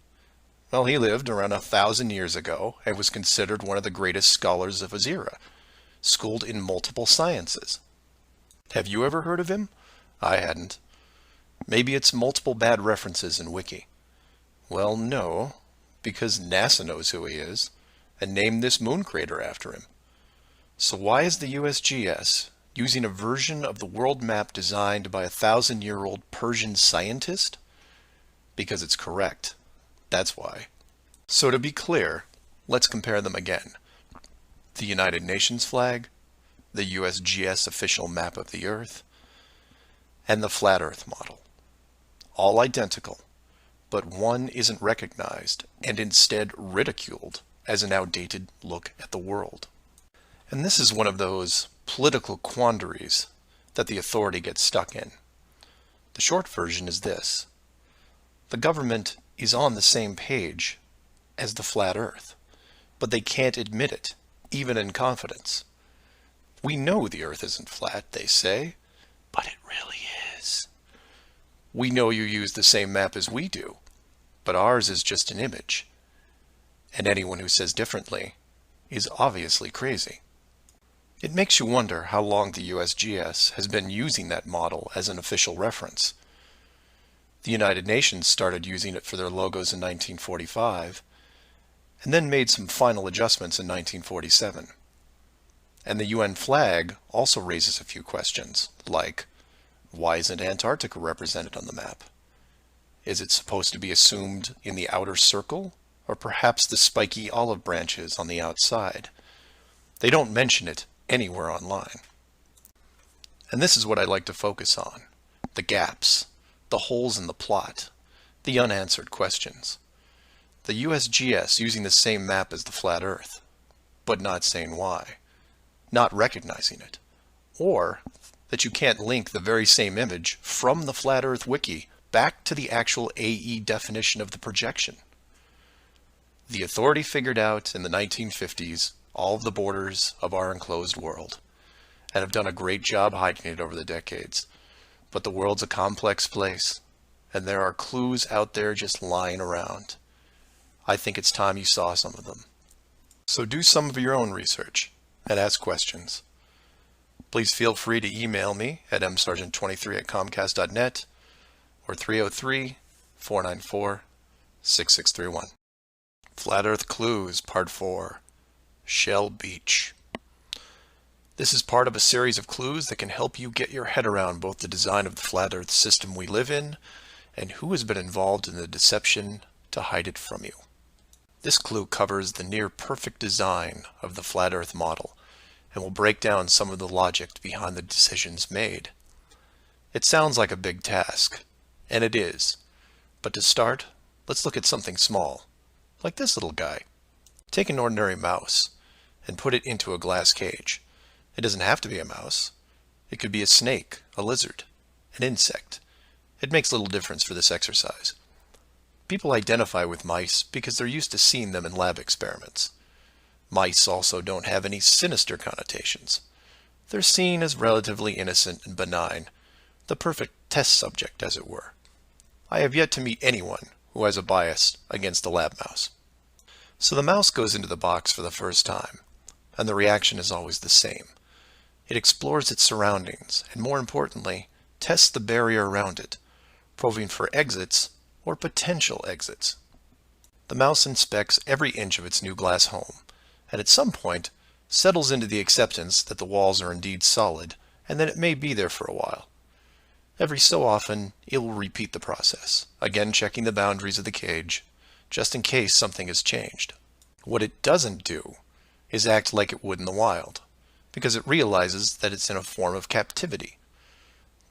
Well, he lived around 1,000 years ago and was considered one of the greatest scholars of his era, schooled in multiple sciences. Have you ever heard of him? I hadn't. Maybe it's multiple bad references in Wiki. Well, no, because NASA knows who he is and named this moon crater after him. So why is the USGS using a version of the world map designed by a 1,000-year-old Persian scientist? Because it's correct. That's why. So to be clear, let's compare them again. The United Nations flag, the USGS official map of the Earth, and the Flat Earth model. All identical, but one isn't recognized and instead ridiculed as an outdated look at the world. And this is one of those political quandaries that the authority gets stuck in. The short version is this. The government is on the same page as the flat Earth, but they can't admit it, even in confidence. We know the Earth isn't flat, they say, but it really is. We know you use the same map as we do, but ours is just an image. And anyone who says differently is obviously crazy. It makes you wonder how long the USGS has been using that model as an official reference. The United Nations started using it for their logos in 1945, and then made some final adjustments in 1947. And the UN flag also raises a few questions, like, why isn't Antarctica represented on the map? Is it supposed to be assumed in the outer circle, or perhaps the spiky olive branches on the outside? They don't mention it anywhere online. And this is what I like to focus on: the gaps, the holes in the plot, the unanswered questions. The USGS using the same map as the flat Earth, but not saying why, not recognizing it, or that you can't link the very same image from the Flat Earth Wiki back to the actual AE definition of the projection. The authority figured out in the 1950s all of the borders of our enclosed world, and have done a great job hiding it over the decades. But the world's a complex place, and there are clues out there just lying around. I think it's time you saw some of them. So do some of your own research and ask questions. Please feel free to email me at msargent23@comcast.net or 303-494-6631. Flat Earth Clues, Part 4, Shell Beach. This is part of a series of clues that can help you get your head around both the design of the flat Earth system we live in and who has been involved in the deception to hide it from you. This clue covers the near-perfect design of the flat Earth model and will break down some of the logic behind the decisions made. It sounds like a big task, and it is, but to start, let's look at something small, like this little guy. Take an ordinary mouse and put it into a glass cage. It doesn't have to be a mouse. It could be a snake, a lizard, an insect. It makes little difference for this exercise. People identify with mice because they're used to seeing them in lab experiments. Mice also don't have any sinister connotations. They're seen as relatively innocent and benign, the perfect test subject, as it were. I have yet to meet anyone who has a bias against the lab mouse. So the mouse goes into the box for the first time, and the reaction is always the same. It explores its surroundings, and more importantly, tests the barrier around it, probing for exits or potential exits. The mouse inspects every inch of its new glass home, and at some point settles into the acceptance that the walls are indeed solid and that it may be there for a while. Every so often, it will repeat the process, again checking the boundaries of the cage, just in case something has changed. What it doesn't do is act like it would in the wild, because it realizes that it's in a form of captivity.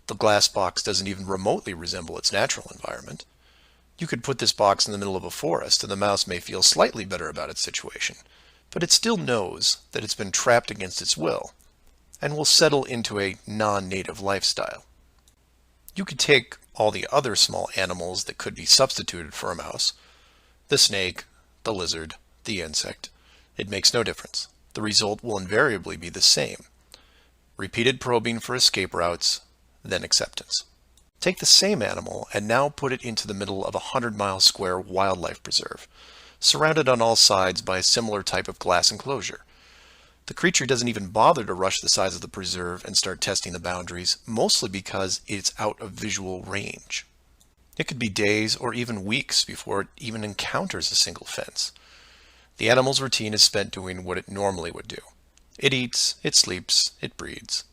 The glass box doesn't even remotely resemble its natural environment. You could put this box in the middle of a forest and the mouse may feel slightly better about its situation, but it still knows that it's been trapped against its will, and will settle into a non-native lifestyle. You could take all the other small animals that could be substituted for a mouse, the snake, the lizard, the insect. It makes no difference. The result will invariably be the same. Repeated probing for escape routes, then acceptance. Take the same animal and now put it into the middle of a 100-mile square wildlife preserve, surrounded on all sides by a similar type of glass enclosure. The creature doesn't even bother to rush the size of the preserve and start testing the boundaries, mostly because it's out of visual range. It could be days or even weeks before it even encounters a single fence. The animal's routine is spent doing what it normally would do. It eats, it sleeps, it breeds.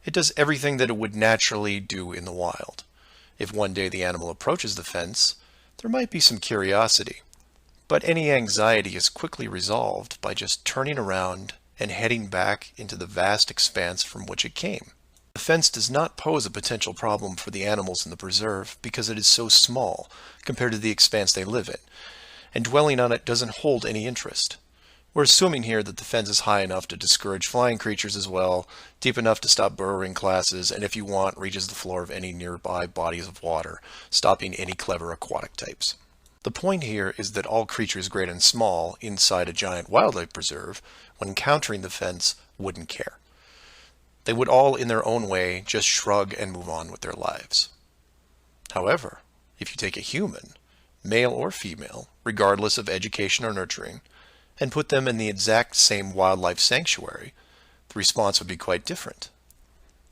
It does everything that it would naturally do in the wild. If one day the animal approaches the fence, there might be some curiosity, but any anxiety is quickly resolved by just turning around and heading back into the vast expanse from which it came. The fence does not pose a potential problem for the animals in the preserve because it is so small compared to the expanse they live in, and dwelling on it doesn't hold any interest. We're assuming here that the fence is high enough to discourage flying creatures as well, deep enough to stop burrowing classes, and if you want, reaches the floor of any nearby bodies of water, stopping any clever aquatic types. The point here is that all creatures great and small inside a giant wildlife preserve, when encountering the fence, wouldn't care. They would all, in their own way, just shrug and move on with their lives. However, if you take a human, male or female, regardless of education or nurturing, and put them in the exact same wildlife sanctuary, the response would be quite different.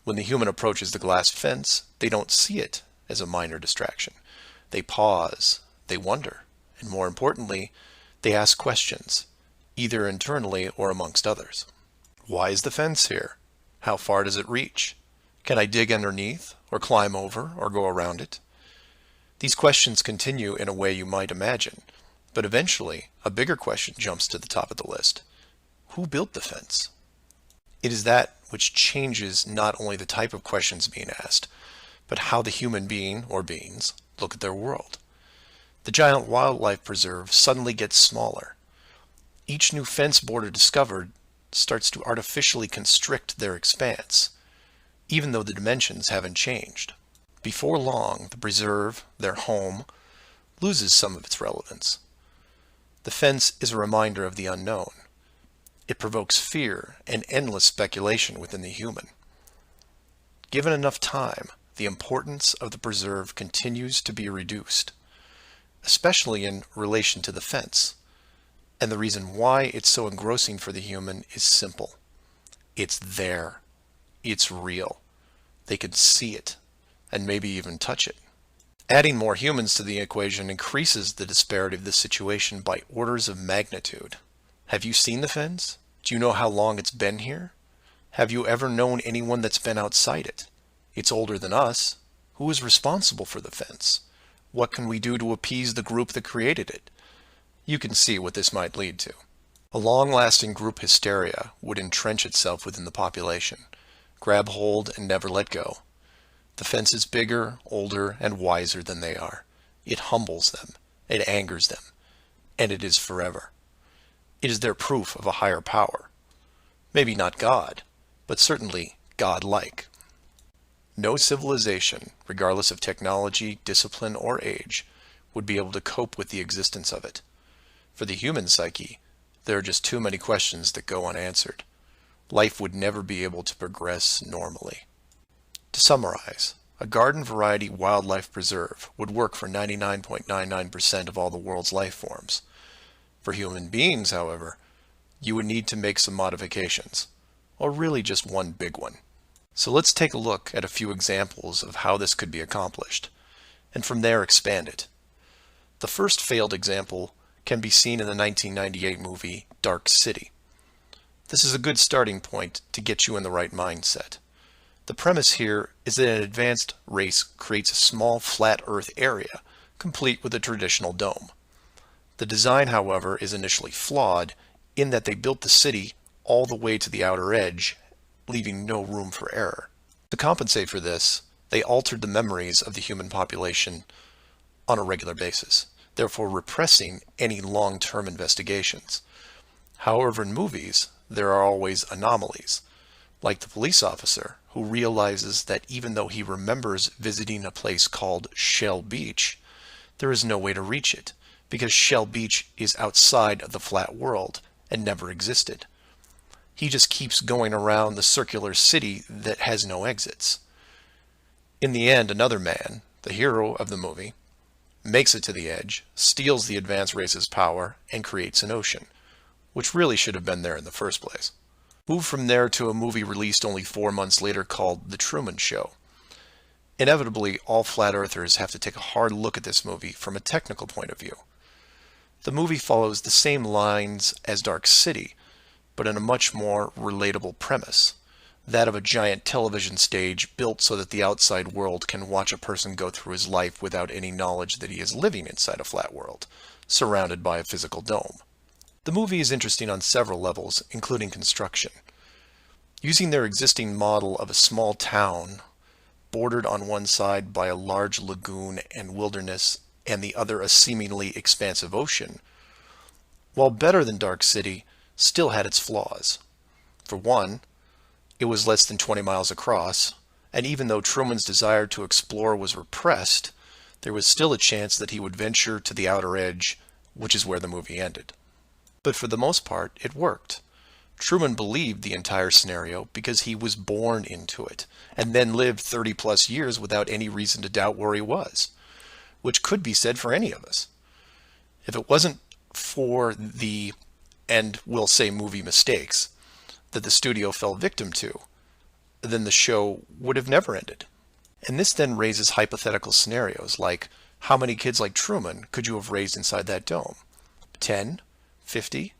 When the human approaches the glass fence, they don't see it as a minor distraction. They pause, they wonder, and more importantly, they ask questions, either internally or amongst others. Why is the fence here? How far does it reach? Can I dig underneath, or climb over, or go around it? These questions continue in a way you might imagine, but eventually a bigger question jumps to the top of the list. Who built the fence? It is that which changes not only the type of questions being asked, but how the human being, or beings, look at their world. The giant wildlife preserve suddenly gets smaller. Each new fence border discovered starts to artificially constrict their expanse, even though the dimensions haven't changed. Before long, the preserve, their home, loses some of its relevance. The fence is a reminder of the unknown. It provokes fear and endless speculation within the human. Given enough time, the importance of the preserve continues to be reduced, especially in relation to the fence. And the reason why it's so engrossing for the human is simple. It's there. It's real. They can see it, and maybe even touch it. Adding more humans to the equation increases the disparity of the situation by orders of magnitude. Have you seen the fence? Do you know how long it's been here? Have you ever known anyone that's been outside it? It's older than us. Who is responsible for the fence? What can we do to appease the group that created it? You can see what this might lead to. A long-lasting group hysteria would entrench itself within the population, grab hold and never let go. The fence is bigger, older, and wiser than they are. It humbles them, it angers them, and it is forever. It is their proof of a higher power. Maybe not God, but certainly God-like. No civilization, regardless of technology, discipline, or age, would be able to cope with the existence of it. For the human psyche, there are just too many questions that go unanswered. Life would never be able to progress normally. To summarize, a garden variety wildlife preserve would work for 99.99% of all the world's life forms. For human beings, however, you would need to make some modifications, or really just one big one. So let's take a look at a few examples of how this could be accomplished, and from there expand it. The first failed example can be seen in the 1998 movie Dark City. This is a good starting point to get you in the right mindset. The premise here is that an advanced race creates a small flat Earth area, complete with a traditional dome. The design, however, is initially flawed in that they built the city all the way to the outer edge, leaving no room for error. To compensate for this, they altered the memories of the human population on a regular basis, therefore repressing any long-term investigations. However, in movies, there are always anomalies, like the police officer who realizes that even though he remembers visiting a place called Shell Beach, there is no way to reach it, because Shell Beach is outside of the flat world and never existed. He just keeps going around the circular city that has no exits. In the end, another man, the hero of the movie, makes it to the edge, steals the advanced race's power, and creates an ocean, which really should have been there in the first place. Move from there to a movie released only 4 months later called The Truman Show. Inevitably, all flat earthers have to take a hard look at this movie from a technical point of view. The movie follows the same lines as Dark City, but in a much more relatable premise, that of a giant television stage built so that the outside world can watch a person go through his life without any knowledge that he is living inside a flat world, surrounded by a physical dome. The movie is interesting on several levels, including construction. Using their existing model of a small town, bordered on one side by a large lagoon and wilderness, and the other a seemingly expansive ocean, while better than Dark City, still had its flaws. For one, it was less than 20 miles across, and even though Truman's desire to explore was repressed, there was still a chance that he would venture to the outer edge, which is where the movie ended. But for the most part, it worked. Truman believed the entire scenario because he was born into it, and then lived 30 plus years without any reason to doubt where he was, which could be said for any of us. If it wasn't for the, and we'll say movie mistakes, that the studio fell victim to, then the show would have never ended. And this then raises hypothetical scenarios like, how many kids like Truman could you have raised inside that dome? 10? 50?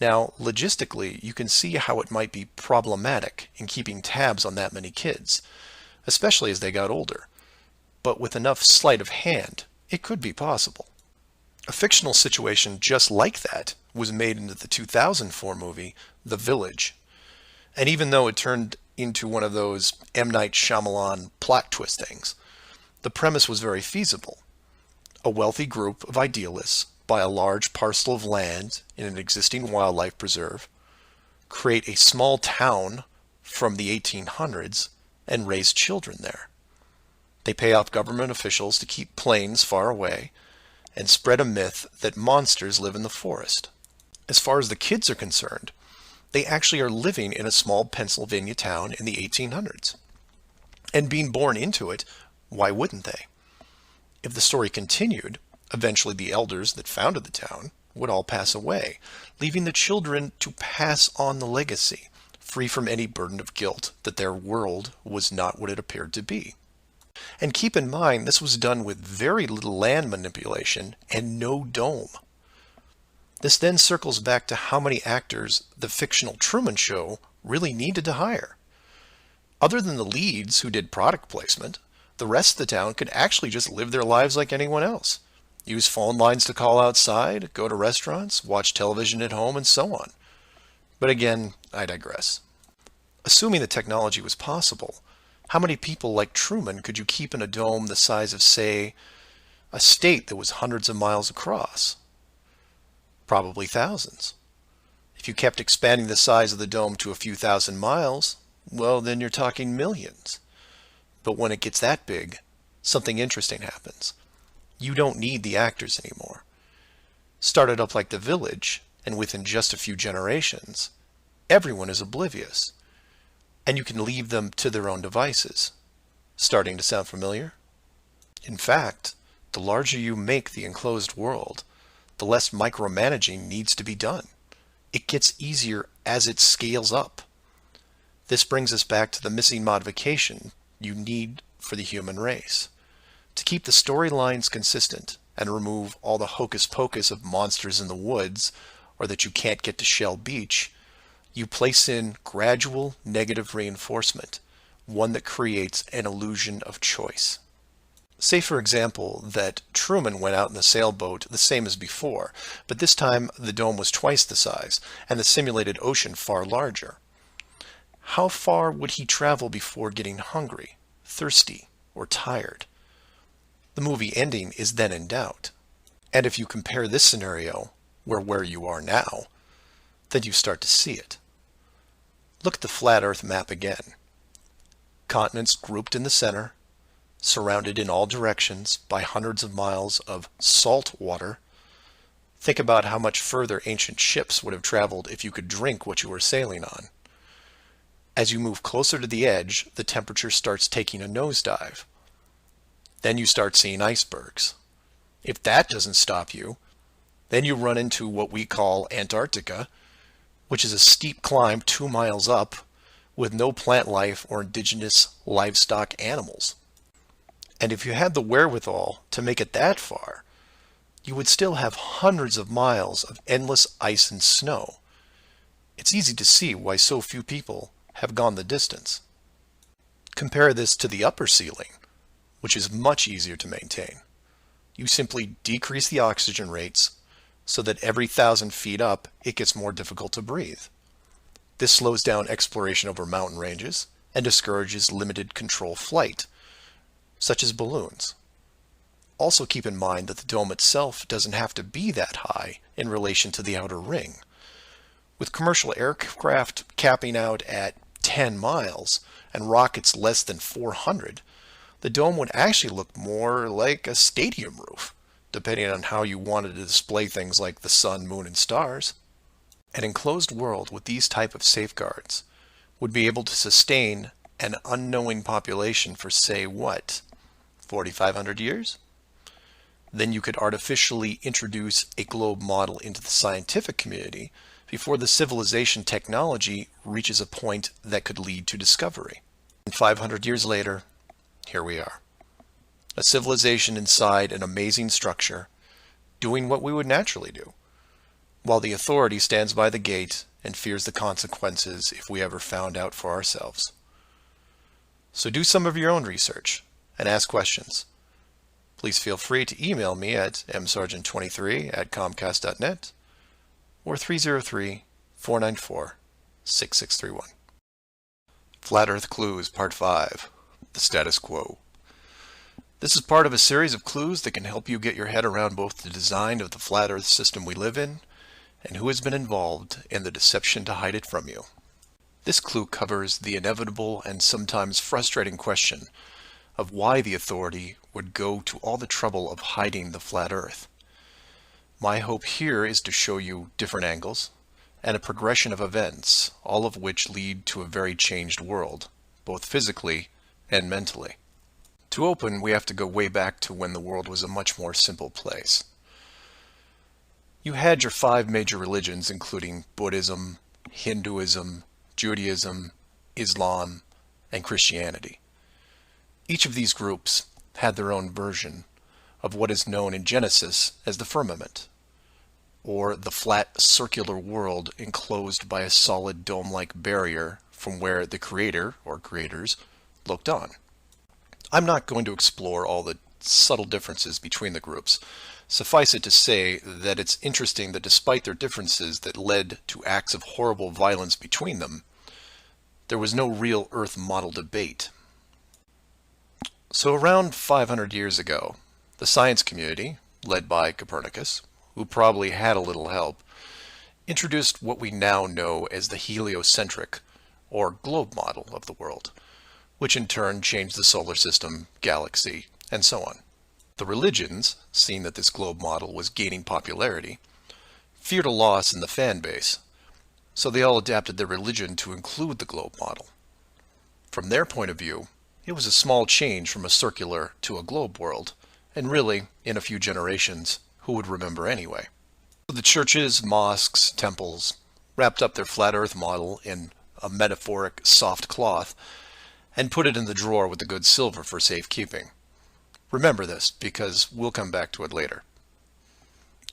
Now, logistically, you can see how it might be problematic in keeping tabs on that many kids, especially as they got older. But with enough sleight of hand, it could be possible. A fictional situation just like that was made into the 2004 movie, The Village. And even though it turned into one of those M. Night Shyamalan plot twist things, the premise was very feasible. A wealthy group of idealists buy a large parcel of land in an existing wildlife preserve, create a small town from the 1800s, and raise children there. They pay off government officials to keep planes far away and spread a myth that monsters live in the forest. As far as the kids are concerned, they actually are living in a small Pennsylvania town in the 1800s. And being born into it, why wouldn't they? If the story continued, eventually the elders that founded the town would all pass away, leaving the children to pass on the legacy, free from any burden of guilt that their world was not what it appeared to be. And keep in mind, this was done with very little land manipulation and no dome. This then circles back to how many actors the fictional Truman Show really needed to hire. Other than the leads who did product placement, the rest of the town could actually just live their lives like anyone else. Use phone lines to call outside, go to restaurants, watch television at home, and so on. But again, I digress. Assuming the technology was possible, how many people like Truman could you keep in a dome the size of, say, a state that was hundreds of miles across? Probably thousands. If you kept expanding the size of the dome to a few thousand miles, well, then you're talking millions. But when it gets that big, something interesting happens. You don't need the actors anymore. Started up like The Village, and within just a few generations, everyone is oblivious. And you can leave them to their own devices. Starting to sound familiar? In fact, the larger you make the enclosed world, the less micromanaging needs to be done. It gets easier as it scales up. This brings us back to the missing modification you need for the human race. To keep the storylines consistent and remove all the hocus pocus of monsters in the woods or that you can't get to Shell Beach, you place in gradual negative reinforcement, one that creates an illusion of choice. Say, for example, that Truman went out in the sailboat the same as before, but this time the dome was twice the size and the simulated ocean far larger. How far would he travel before getting hungry, thirsty, or tired? The movie ending is then in doubt. And if you compare this scenario where you are now, then you start to see it. Look at the flat Earth map again. Continents grouped in the center, surrounded in all directions by hundreds of miles of salt water. Think about how much further ancient ships would have traveled if you could drink what you were sailing on. As you move closer to the edge, the temperature starts taking a nosedive. Then you start seeing icebergs. If that doesn't stop you, then you run into what we call Antarctica, which is a steep climb 2 miles up with no plant life or indigenous livestock animals. And if you had the wherewithal to make it that far, you would still have hundreds of miles of endless ice and snow. It's easy to see why so few people have gone the distance. Compare this to the upper ceiling, which is much easier to maintain. You simply decrease the oxygen rates so that every 1,000 feet up, it gets more difficult to breathe. This slows down exploration over mountain ranges and discourages limited control flight, such as balloons. Also keep in mind that the dome itself doesn't have to be that high in relation to the outer ring. With commercial aircraft capping out at 10 miles and rockets less than 400, the dome would actually look more like a stadium roof, depending on how you wanted to display things like the sun, moon, and stars. An enclosed world with these type of safeguards would be able to sustain an unknowing population for, say, what, 4,500 years? Then you could artificially introduce a globe model into the scientific community before the civilization technology reaches a point that could lead to discovery. And 500 years later, here we are. A civilization inside an amazing structure, doing what we would naturally do, while the authority stands by the gate and fears the consequences if we ever found out for ourselves. So do some of your own research and ask questions. Please feel free to email me at msargent23@comcast.net or 303-494-6631. Flat Earth Clues Part 5, The Status Quo. This is part of a series of clues that can help you get your head around both the design of the flat Earth system we live in and who has been involved in the deception to hide it from you. This clue covers the inevitable and sometimes frustrating question of why the authority would go to all the trouble of hiding the flat Earth. My hope here is to show you different angles and a progression of events, all of which lead to a very changed world, both physically and mentally. To open, we have to go way back to when the world was a much more simple place. You had your 5 major religions, including Buddhism, Hinduism, Judaism, Islam, and Christianity. Each of these groups had their own version of what is known in Genesis as the firmament, or the flat circular world enclosed by a solid dome-like barrier from where the creator, or creators, looked on. I'm not going to explore all the subtle differences between the groups. Suffice it to say that it's interesting that despite their differences that led to acts of horrible violence between them, there was no real Earth model debate. So around 500 years ago, the science community, led by Copernicus, who probably had a little help, introduced what we now know as the heliocentric, or globe model of the world, which in turn changed the solar system, galaxy, and so on. The religions, seeing that this globe model was gaining popularity, feared a loss in the fan base, so they all adapted their religion to include the globe model. From their point of view, it was a small change from a circular to a globe world, and really, in a few generations, who would remember anyway? The churches, mosques, temples wrapped up their flat Earth model in a metaphoric soft cloth and put it in the drawer with the good silver for safekeeping. Remember this, because we'll come back to it later.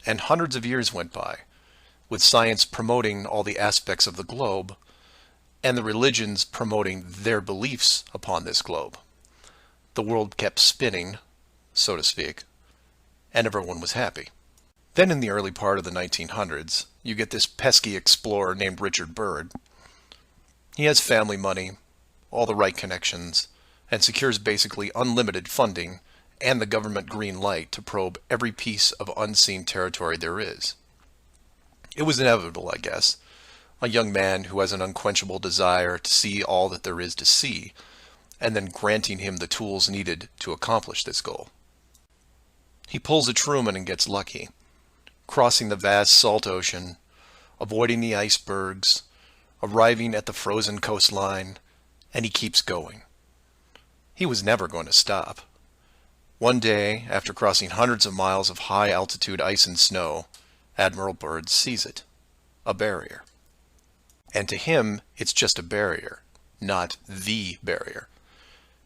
And hundreds of years went by, with science promoting all the aspects of the globe, and the religions promoting their beliefs upon this globe. The world kept spinning, so to speak, and everyone was happy. Then in the early part of the 1900s, you get this pesky explorer named Richard Byrd. He has family money, all the right connections, and secures basically unlimited funding and the government green light to probe every piece of unseen territory there is. It was inevitable, I guess. A young man who has an unquenchable desire to see all that there is to see, and then granting him the tools needed to accomplish this goal. He pulls a Truman and gets lucky, crossing the vast salt ocean, avoiding the icebergs, arriving at the frozen coastline, and he keeps going. He was never going to stop. One day, after crossing hundreds of miles of high-altitude ice and snow, Admiral Byrd sees it, a barrier. And to him, it's just a barrier, not the barrier.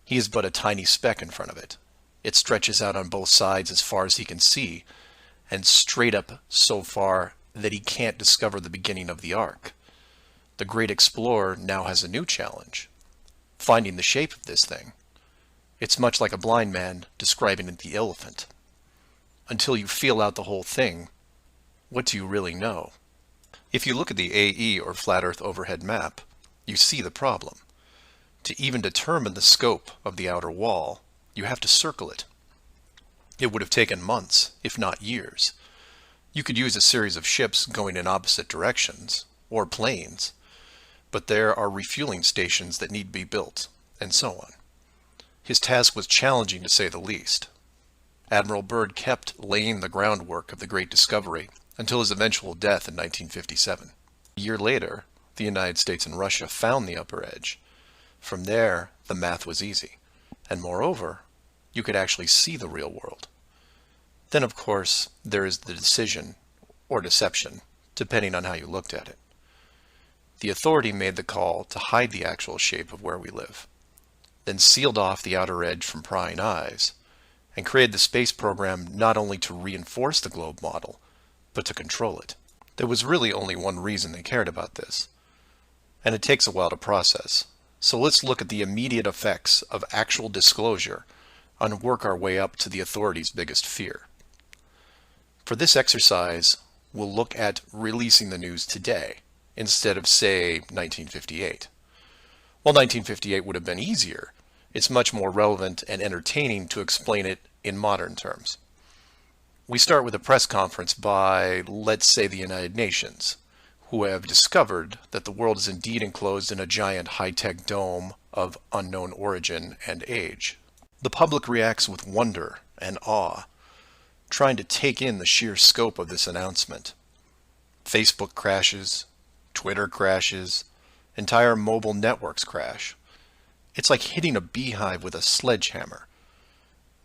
He is but a tiny speck in front of it. It stretches out on both sides as far as he can see, and straight up so far that he can't discover the beginning of the arc. The great explorer now has a new challenge, finding the shape of this thing. It's much like a blind man describing the elephant. Until you feel out the whole thing, what do you really know? If you look at the AE, or Flat Earth Overhead Map, you see the problem. To even determine the scope of the outer wall, you have to circle it. It would have taken months, if not years. You could use a series of ships going in opposite directions, or planes, but there are refueling stations that need to be built, and so on. His task was challenging to say the least. Admiral Byrd kept laying the groundwork of the great discovery until his eventual death in 1957. A year later, the United States and Russia found the upper edge. From there, the math was easy, and moreover, you could actually see the real world. Then, of course, there is the decision, or deception, depending on how you looked at it. The authority made the call to hide the actual shape of where we live, then sealed off the outer edge from prying eyes, and created the space program not only to reinforce the globe model, but to control it. There was really only one reason they cared about this, and it takes a while to process. So let's look at the immediate effects of actual disclosure and work our way up to the authority's biggest fear. For this exercise, we'll look at releasing the news today, instead of, say, 1958. While 1958 would have been easier, it's much more relevant and entertaining to explain it in modern terms. We start with a press conference by, let's say, the United Nations, who have discovered that the world is indeed enclosed in a giant high-tech dome of unknown origin and age. The public reacts with wonder and awe, trying to take in the sheer scope of this announcement. Facebook crashes, Twitter crashes, entire mobile networks crash. It's like hitting a beehive with a sledgehammer.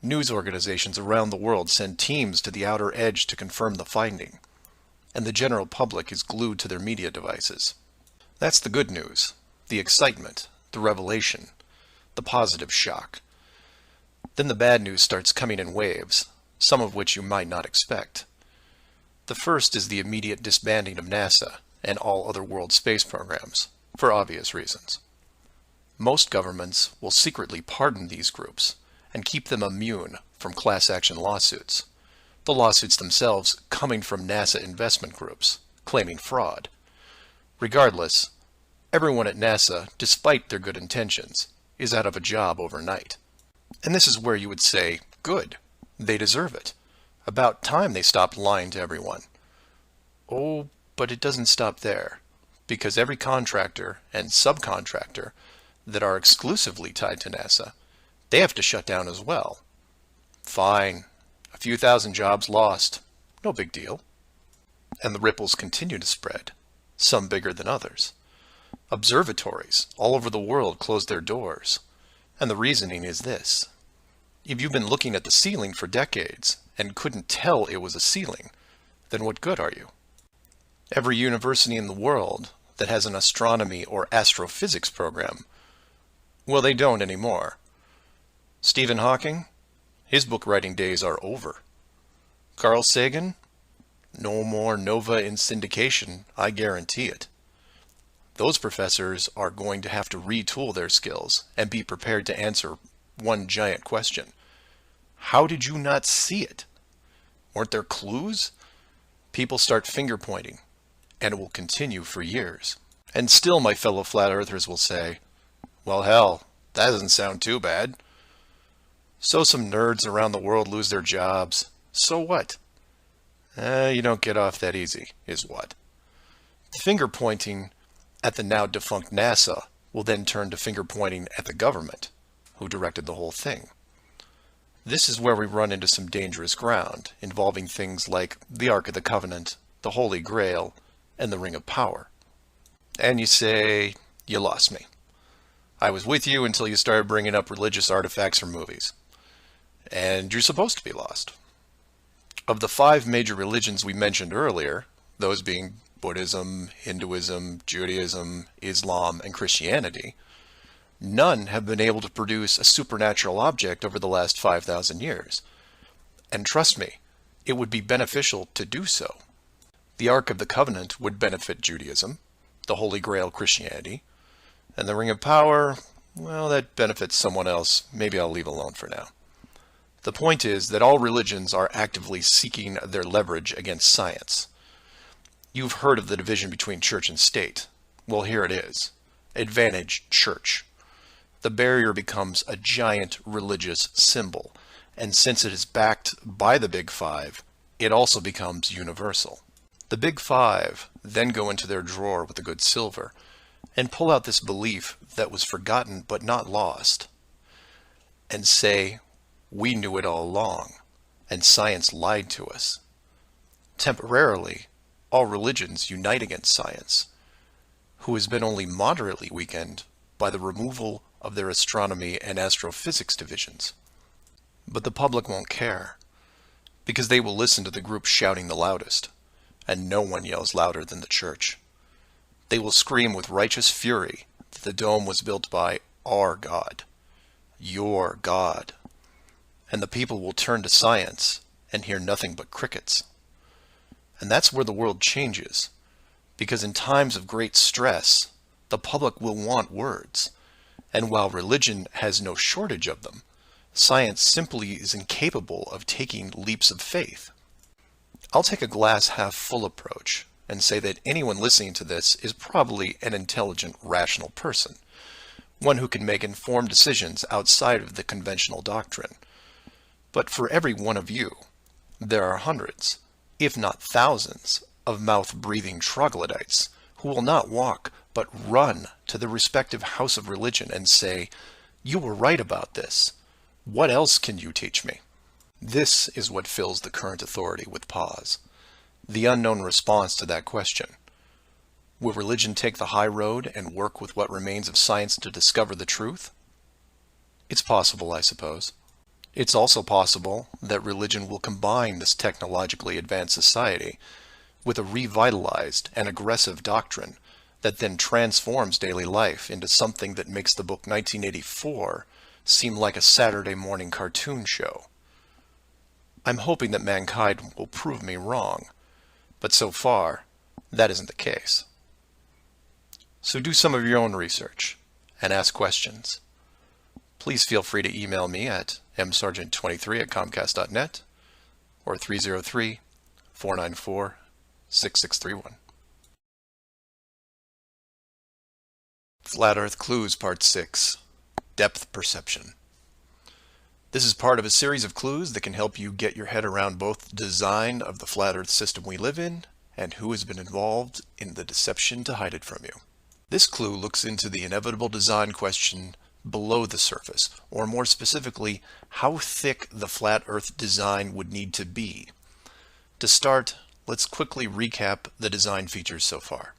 News organizations around the world send teams to the outer edge to confirm the finding, and the general public is glued to their media devices. That's the good news, the excitement, the revelation, the positive shock. Then the bad news starts coming in waves, some of which you might not expect. The first is the immediate disbanding of NASA and all other world space programs, for obvious reasons. Most governments will secretly pardon these groups and keep them immune from class action lawsuits, the lawsuits themselves coming from NASA investment groups, claiming fraud. Regardless, everyone at NASA, despite their good intentions, is out of a job overnight. And this is where you would say, good, they deserve it. About time they stopped lying to everyone. Oh, but it doesn't stop there, because every contractor and subcontractor that are exclusively tied to NASA, they have to shut down as well. Fine, a few thousand jobs lost, no big deal. And the ripples continue to spread, some bigger than others. Observatories all over the world closed their doors, and the reasoning is this. If you've been looking at the ceiling for decades and couldn't tell it was a ceiling, then what good are you? Every university in the world that has an astronomy or astrophysics program, well, they don't anymore. Stephen Hawking, his book writing days are over. Carl Sagan, no more nova in syndication, I guarantee it. Those professors are going to have to retool their skills and be prepared to answer one giant question. How did you not see it? Weren't there clues? People start finger pointing, and it will continue for years. And still my fellow flat earthers will say, well, hell, that doesn't sound too bad. So some nerds around the world lose their jobs. So what? You don't get off that easy, is what. The finger pointing at the now defunct NASA will then turn to finger pointing at the government, who directed the whole thing. This is where we run into some dangerous ground, involving things like the Ark of the Covenant, the Holy Grail, and the Ring of Power. And you say, you lost me. I was with you until you started bringing up religious artifacts from movies. And you're supposed to be lost. Of the 5 major religions we mentioned earlier, those being Buddhism, Hinduism, Judaism, Islam, and Christianity, none have been able to produce a supernatural object over the last 5,000 years. And trust me, it would be beneficial to do so. The Ark of the Covenant would benefit Judaism, the Holy Grail Christianity, and the Ring of Power, well, that benefits someone else. Maybe I'll leave alone for now. The point is that all religions are actively seeking their leverage against science. You've heard of the division between church and state. Well, here it is. Advantage church. The barrier becomes a giant religious symbol, and since it is backed by the Big Five, it also becomes universal. The Big Five then go into their drawer with the good silver and pull out this belief that was forgotten but not lost, and say, we knew it all along, and science lied to us. Temporarily, all religions unite against science, who has been only moderately weakened by the removal of their astronomy and astrophysics divisions. But the public won't care, because they will listen to the group shouting the loudest, and no one yells louder than the church. They will scream with righteous fury that the dome was built by our God, your God. And the people will turn to science and hear nothing but crickets. And that's where the world changes, because in times of great stress, the public will want words. And while religion has no shortage of them, science simply is incapable of taking leaps of faith. I'll take a glass half full approach and say that anyone listening to this is probably an intelligent, rational person, one who can make informed decisions outside of the conventional doctrine. But for every one of you, there are hundreds, if not thousands, of mouth-breathing troglodytes who will not walk but run to the respective house of religion and say, "You were right about this. What else can you teach me?" This is what fills the current authority with pause. The unknown response to that question. Will religion take the high road and work with what remains of science to discover the truth? It's possible, I suppose. It's also possible that religion will combine this technologically advanced society with a revitalized and aggressive doctrine that then transforms daily life into something that makes the book 1984 seem like a Saturday morning cartoon show. I'm hoping that mankind will prove me wrong, but so far, that isn't the case. So do some of your own research and ask questions. Please feel free to email me at msargent23@comcast.net or 303-494-6631. Flat Earth Clues Part 6, Depth Perception. This is part of a series of clues that can help you get your head around both the design of the flat Earth system we live in and who has been involved in the deception to hide it from you. This clue looks into the inevitable design question below the surface, or more specifically, how thick the flat Earth design would need to be. To start, let's quickly recap the design features so far.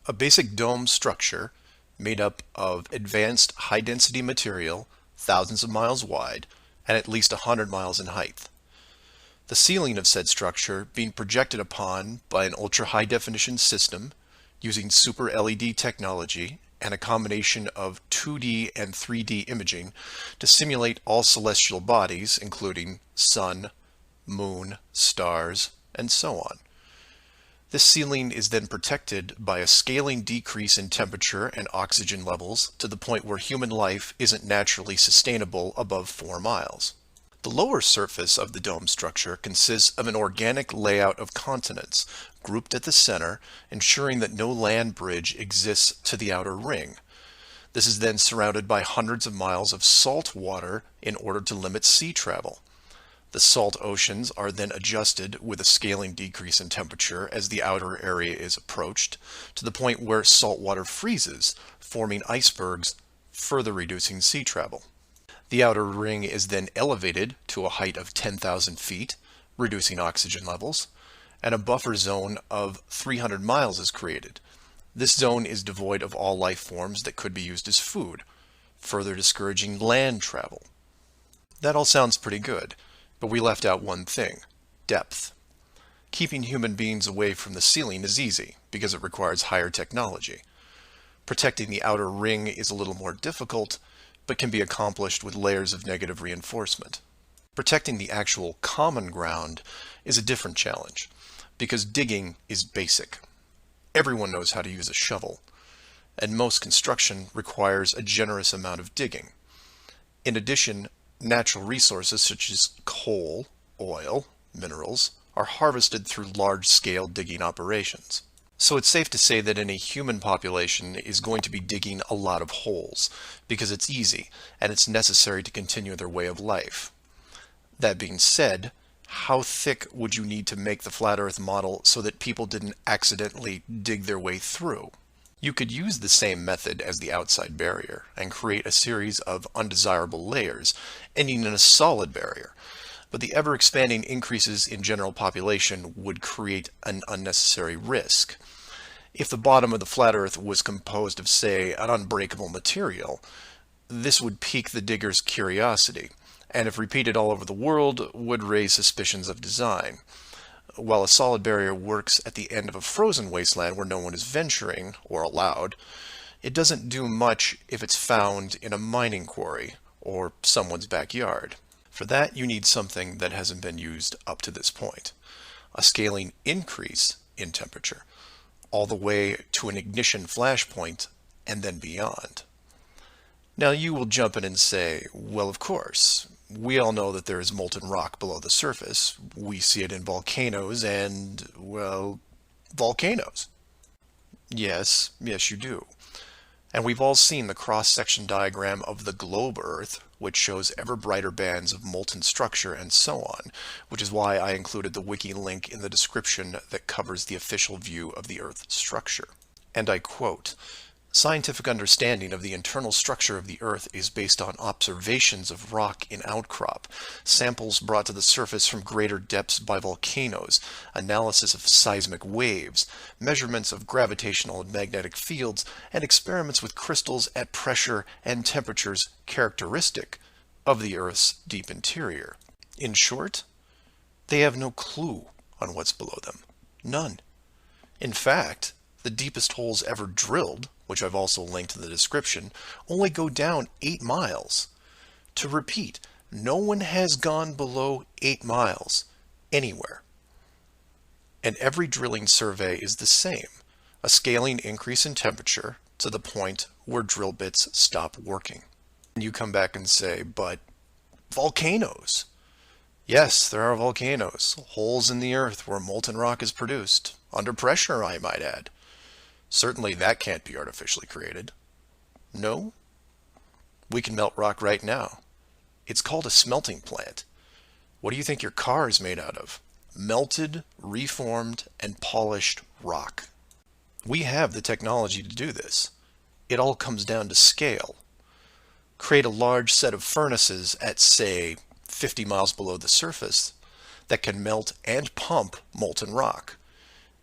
A basic dome structure made up of advanced high-density material, thousands of miles wide, and at least 100 miles in height. The ceiling of said structure being projected upon by an ultra-high-definition system using super LED technology and a combination of 2D and 3D imaging to simulate all celestial bodies, including sun, moon, stars, and so on. This ceiling is then protected by a scaling decrease in temperature and oxygen levels to the point where human life isn't naturally sustainable above 4 miles. The lower surface of the dome structure consists of an organic layout of continents, grouped at the center, ensuring that no land bridge exists to the outer ring. This is then surrounded by hundreds of miles of salt water in order to limit sea travel. The salt oceans are then adjusted with a scaling decrease in temperature as the outer area is approached, to the point where salt water freezes, forming icebergs, further reducing sea travel. The outer ring is then elevated to a height of 10,000 feet, reducing oxygen levels, and a buffer zone of 300 miles is created. This zone is devoid of all life forms that could be used as food, further discouraging land travel. That all sounds pretty good, but we left out one thing: depth. Keeping human beings away from the ceiling is easy, because it requires higher technology. Protecting the outer ring is a little more difficult, but can be accomplished with layers of negative reinforcement. Protecting the actual common ground is a different challenge, because digging is basic. Everyone knows how to use a shovel, and most construction requires a generous amount of digging. In addition, natural resources such as coal, oil, minerals are harvested through large-scale digging operations. So it's safe to say that any human population is going to be digging a lot of holes, because it's easy and it's necessary to continue their way of life. That being said, how thick would you need to make the flat Earth model so that people didn't accidentally dig their way through? You could use the same method as the outside barrier and create a series of undesirable layers, ending in a solid barrier. But the ever-expanding increases in general population would create an unnecessary risk. If the bottom of the flat Earth was composed of, say, an unbreakable material, this would pique the digger's curiosity, and if repeated all over the world, would raise suspicions of design. while a solid barrier works at the end of a frozen wasteland where no one is venturing or allowed, it doesn't do much if it's found in a mining quarry or someone's backyard. For that, you need something that hasn't been used up to this point. A scaling increase in temperature, all the way to an ignition flashpoint and then beyond. Now you will jump in and say, well, of course, we all know that there is molten rock below the surface. We see it in volcanoes and, well, volcanoes. Yes, you do. And we've all seen the cross-section diagram of the globe Earth, which shows ever brighter bands of molten structure and so on, which is why I included the wiki link in the description that covers the official view of the Earth's structure. And I quote, "Scientific understanding of the internal structure of the Earth is based on observations of rock in outcrop, samples brought to the surface from greater depths by volcanoes, analysis of seismic waves, measurements of gravitational and magnetic fields, and experiments with crystals at pressure and temperatures characteristic of the Earth's deep interior." In short, they have no clue on what's below them. None. In fact, the deepest holes ever drilled, which I've also linked in the description, only go down 8 miles. To repeat, no one has gone below 8 miles anywhere. And every drilling survey is the same, a scaling increase in temperature to the point where drill bits stop working. And you come back and say, but volcanoes. Yes, there are volcanoes, holes in the earth where molten rock is produced, under pressure, I might add. Certainly that can't be artificially created. No? We can melt rock right now. It's called a smelting plant. What do you think your car is made out of? Melted, reformed, and polished rock. We have the technology to do this. It all comes down to scale. Create a large set of furnaces at, say, 50 miles below the surface that can melt and pump molten rock.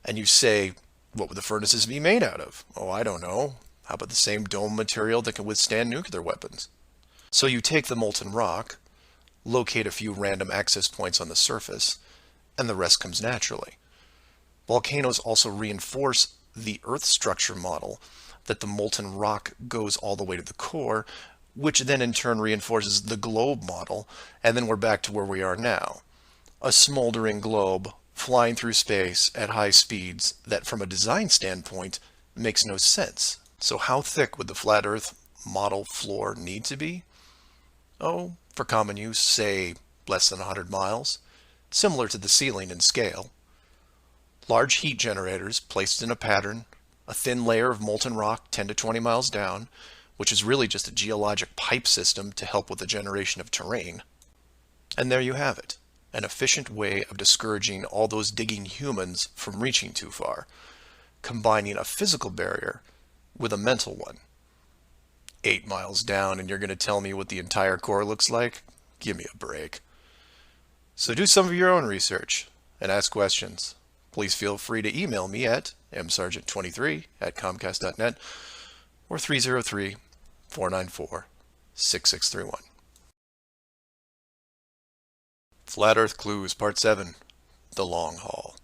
And you say, what would the furnaces be made out of? Oh, I don't know. How about the same dome material that can withstand nuclear weapons? So you take the molten rock, locate a few random access points on the surface, and the rest comes naturally. Volcanoes also reinforce the Earth structure model that the molten rock goes all the way to the core, which then in turn reinforces the globe model, and then we're back to where we are now. A smoldering globe flying through space at high speeds that from a design standpoint makes no sense. So how thick would the flat Earth model floor need to be? Oh, for common use, say less than 100 miles, similar to the ceiling in scale. Large heat generators placed in a pattern, a thin layer of molten rock 10 to 20 miles down, which is really just a geologic pipe system to help with the generation of terrain. And there you have it. An efficient way of discouraging all those digging humans from reaching too far, combining a physical barrier with a mental one. 8 miles down and you're going to tell me what the entire core looks like? Give me a break. So do some of your own research and ask questions. Please feel free to email me at msargent23@comcast.net or 303-494-6631. Flat Earth Clues, Part 7, The Long Haul.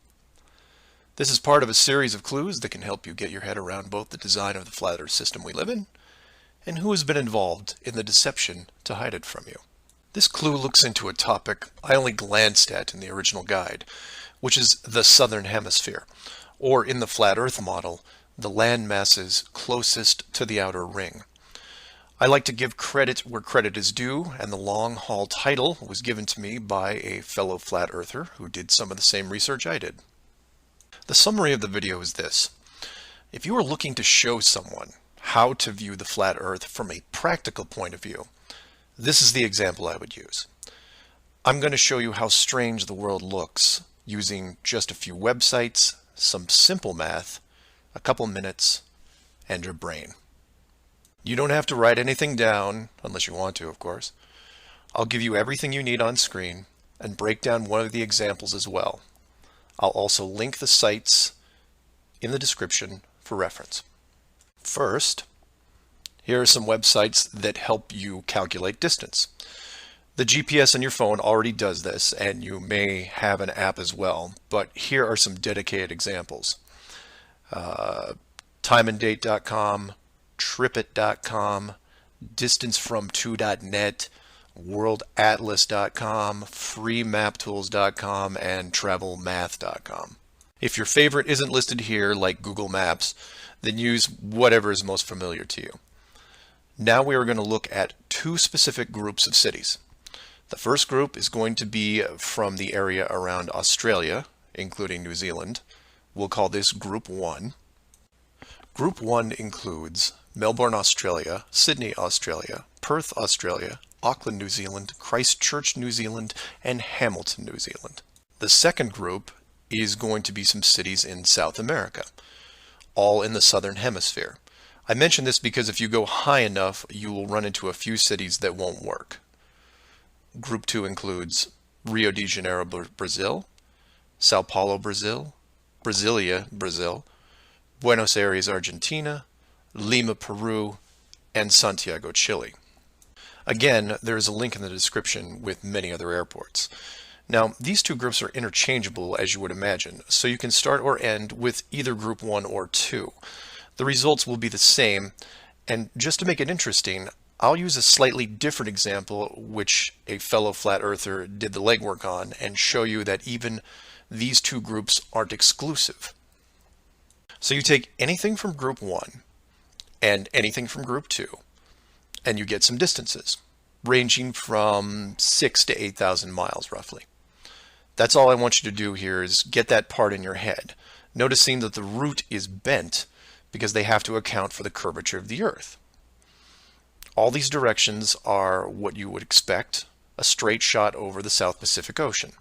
This is part of a series of clues that can help you get your head around both the design of the flat Earth system we live in and who has been involved in the deception to hide it from you. This clue looks into a topic I only glanced at in the original guide, which is the southern hemisphere, or in the flat Earth model, the land masses closest to the outer ring. I like to give credit where credit is due, and the long haul title was given to me by a fellow flat earther who did some of the same research I did. The summary of the video is this. If you are looking to show someone how to view the flat Earth from a practical point of view, this is the example I would use. I'm going to show you how strange the world looks using just a few websites, some simple math, a couple minutes, and your brain. You don't have to write anything down, unless you want to, of course. I'll give you everything you need on screen and break down one of the examples as well. I'll also link the sites in the description for reference. First, here are some websites that help you calculate distance. The GPS on your phone already does this, and you may have an app as well, but here are some dedicated examples. Timeanddate.com, tripit.com, distancefrom2.net, worldatlas.com, freemaptools.com, and travelmath.com. If your favorite isn't listed here, like Google Maps, then use whatever is most familiar to you. Now we are going to look at two specific groups of cities. The first group is going to be from the area around Australia, including New Zealand. We'll call this Group 1. Group 1 includes Melbourne, Australia, Sydney, Australia, Perth, Australia, Auckland, New Zealand, Christchurch, New Zealand, and Hamilton, New Zealand. The second group is going to be some cities in South America, all in the southern hemisphere. I mention this because if you go high enough, you will run into a few cities that won't work. Group 2 includes Rio de Janeiro, Brazil, Sao Paulo, Brazil, Brasilia, Brazil, Buenos Aires, Argentina, Lima, Peru, and Santiago, Chile. Again, there is a link in the description with many other airports. Now, these two groups are interchangeable, as you would imagine, so you can start or end with either Group 1 or 2. The results will be the same, and just to make it interesting, I'll use a slightly different example, which a fellow flat earther did the legwork on, and show you that even these two groups aren't exclusive. So you take anything from Group 1 and anything from Group 2, and you get some distances, ranging from 6 to 8,000 miles roughly. That's all I want you to do here is get that part in your head, noticing that the route is bent because they have to account for the curvature of the Earth. All these directions are what you would expect, a straight shot over the South Pacific Ocean.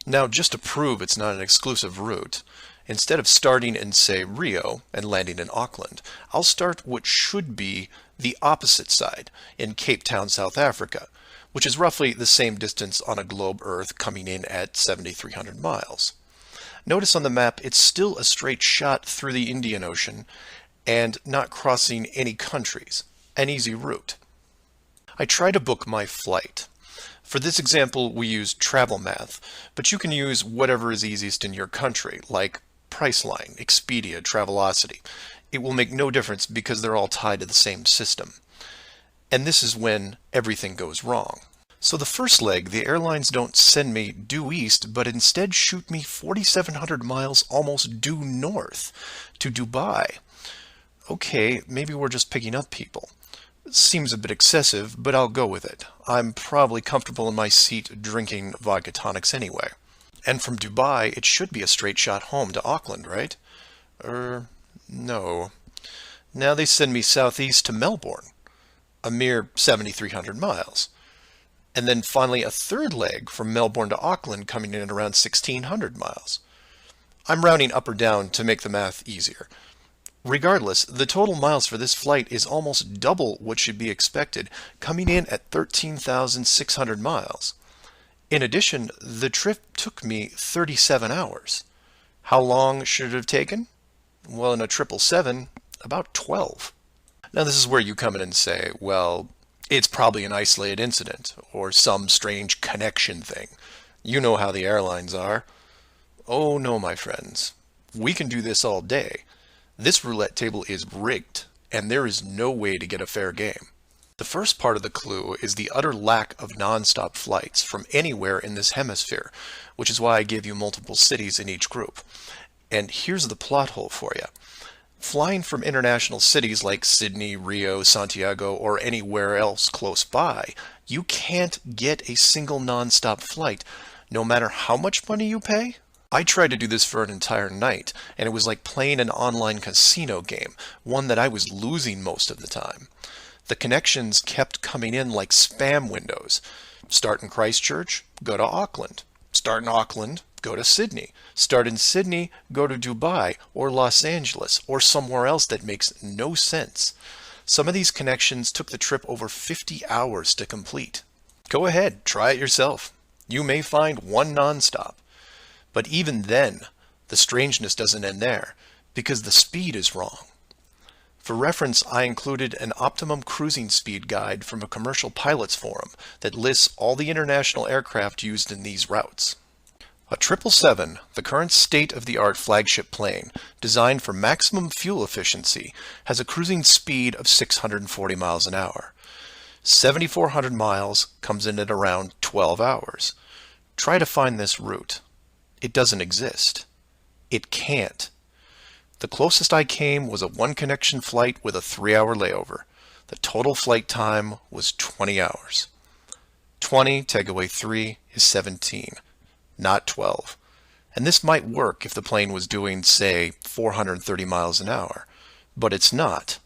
Now, just to prove it's not an exclusive route, instead of starting in, say, Rio and landing in Auckland, I'll start what should be the opposite side, in Cape Town, South Africa, which is roughly the same distance on a globe Earth, coming in at 7,300 miles. Notice on the map it's still a straight shot through the Indian Ocean and not crossing any countries. An easy route. I try to book my flight. For this example, we use TravelMath, but you can use whatever is easiest in your country, like Priceline, Expedia, Travelocity. It will make no difference because they're all tied to the same system. And this is when everything goes wrong. So the first leg, the airlines don't send me due east, but instead shoot me 4,700 miles almost due north to Dubai. Okay, maybe we're just picking up people. Seems a bit excessive, but I'll go with it. I'm probably comfortable in my seat drinking vodka tonics anyway. And from Dubai, it should be a straight shot home to Auckland, right? No. Now they send me southeast to Melbourne, a mere 7,300 miles. And then finally a third leg from Melbourne to Auckland coming in at around 1,600 miles. I'm rounding up or down to make the math easier. Regardless, the total miles for this flight is almost double what should be expected, coming in at 13,600 miles. In addition, the trip took me 37 hours. How long should it have taken? Well, in a 777, about 12. Now this is where you come in and say, well, it's probably an isolated incident, or some strange connection thing. You know how the airlines are. Oh no, my friends. We can do this all day. This roulette table is rigged, and there is no way to get a fair game. The first part of the clue is the utter lack of non-stop flights from anywhere in this hemisphere, which is why I gave you multiple cities in each group. And here's the plot hole for you. Flying from international cities like Sydney, Rio, Santiago, or anywhere else close by, you can't get a single non-stop flight, no matter how much money you pay. I tried to do this for an entire night, and it was like playing an online casino game, one that I was losing most of the time. The connections kept coming in like spam windows. Start in Christchurch, go to Auckland. Start in Auckland, go to Sydney. Start in Sydney, go to Dubai, or Los Angeles, or somewhere else that makes no sense. Some of these connections took the trip over 50 hours to complete. Go ahead, try it yourself. You may find one nonstop. But even then, the strangeness doesn't end there, because the speed is wrong. For reference, I included an optimum cruising speed guide from a commercial pilots forum that lists all the international aircraft used in these routes. A 777, the current state-of-the-art flagship plane, designed for maximum fuel efficiency, has a cruising speed of 640 miles an hour. 7,400 miles comes in at around 12 hours. Try to find this route. It doesn't exist. It can't. The closest I came was a one-connection flight with a 3-hour layover. The total flight time was 20 hours. 20 take away 3 is 17. Not 12. And this might work if the plane was doing, say, 430 miles an hour. But it's not.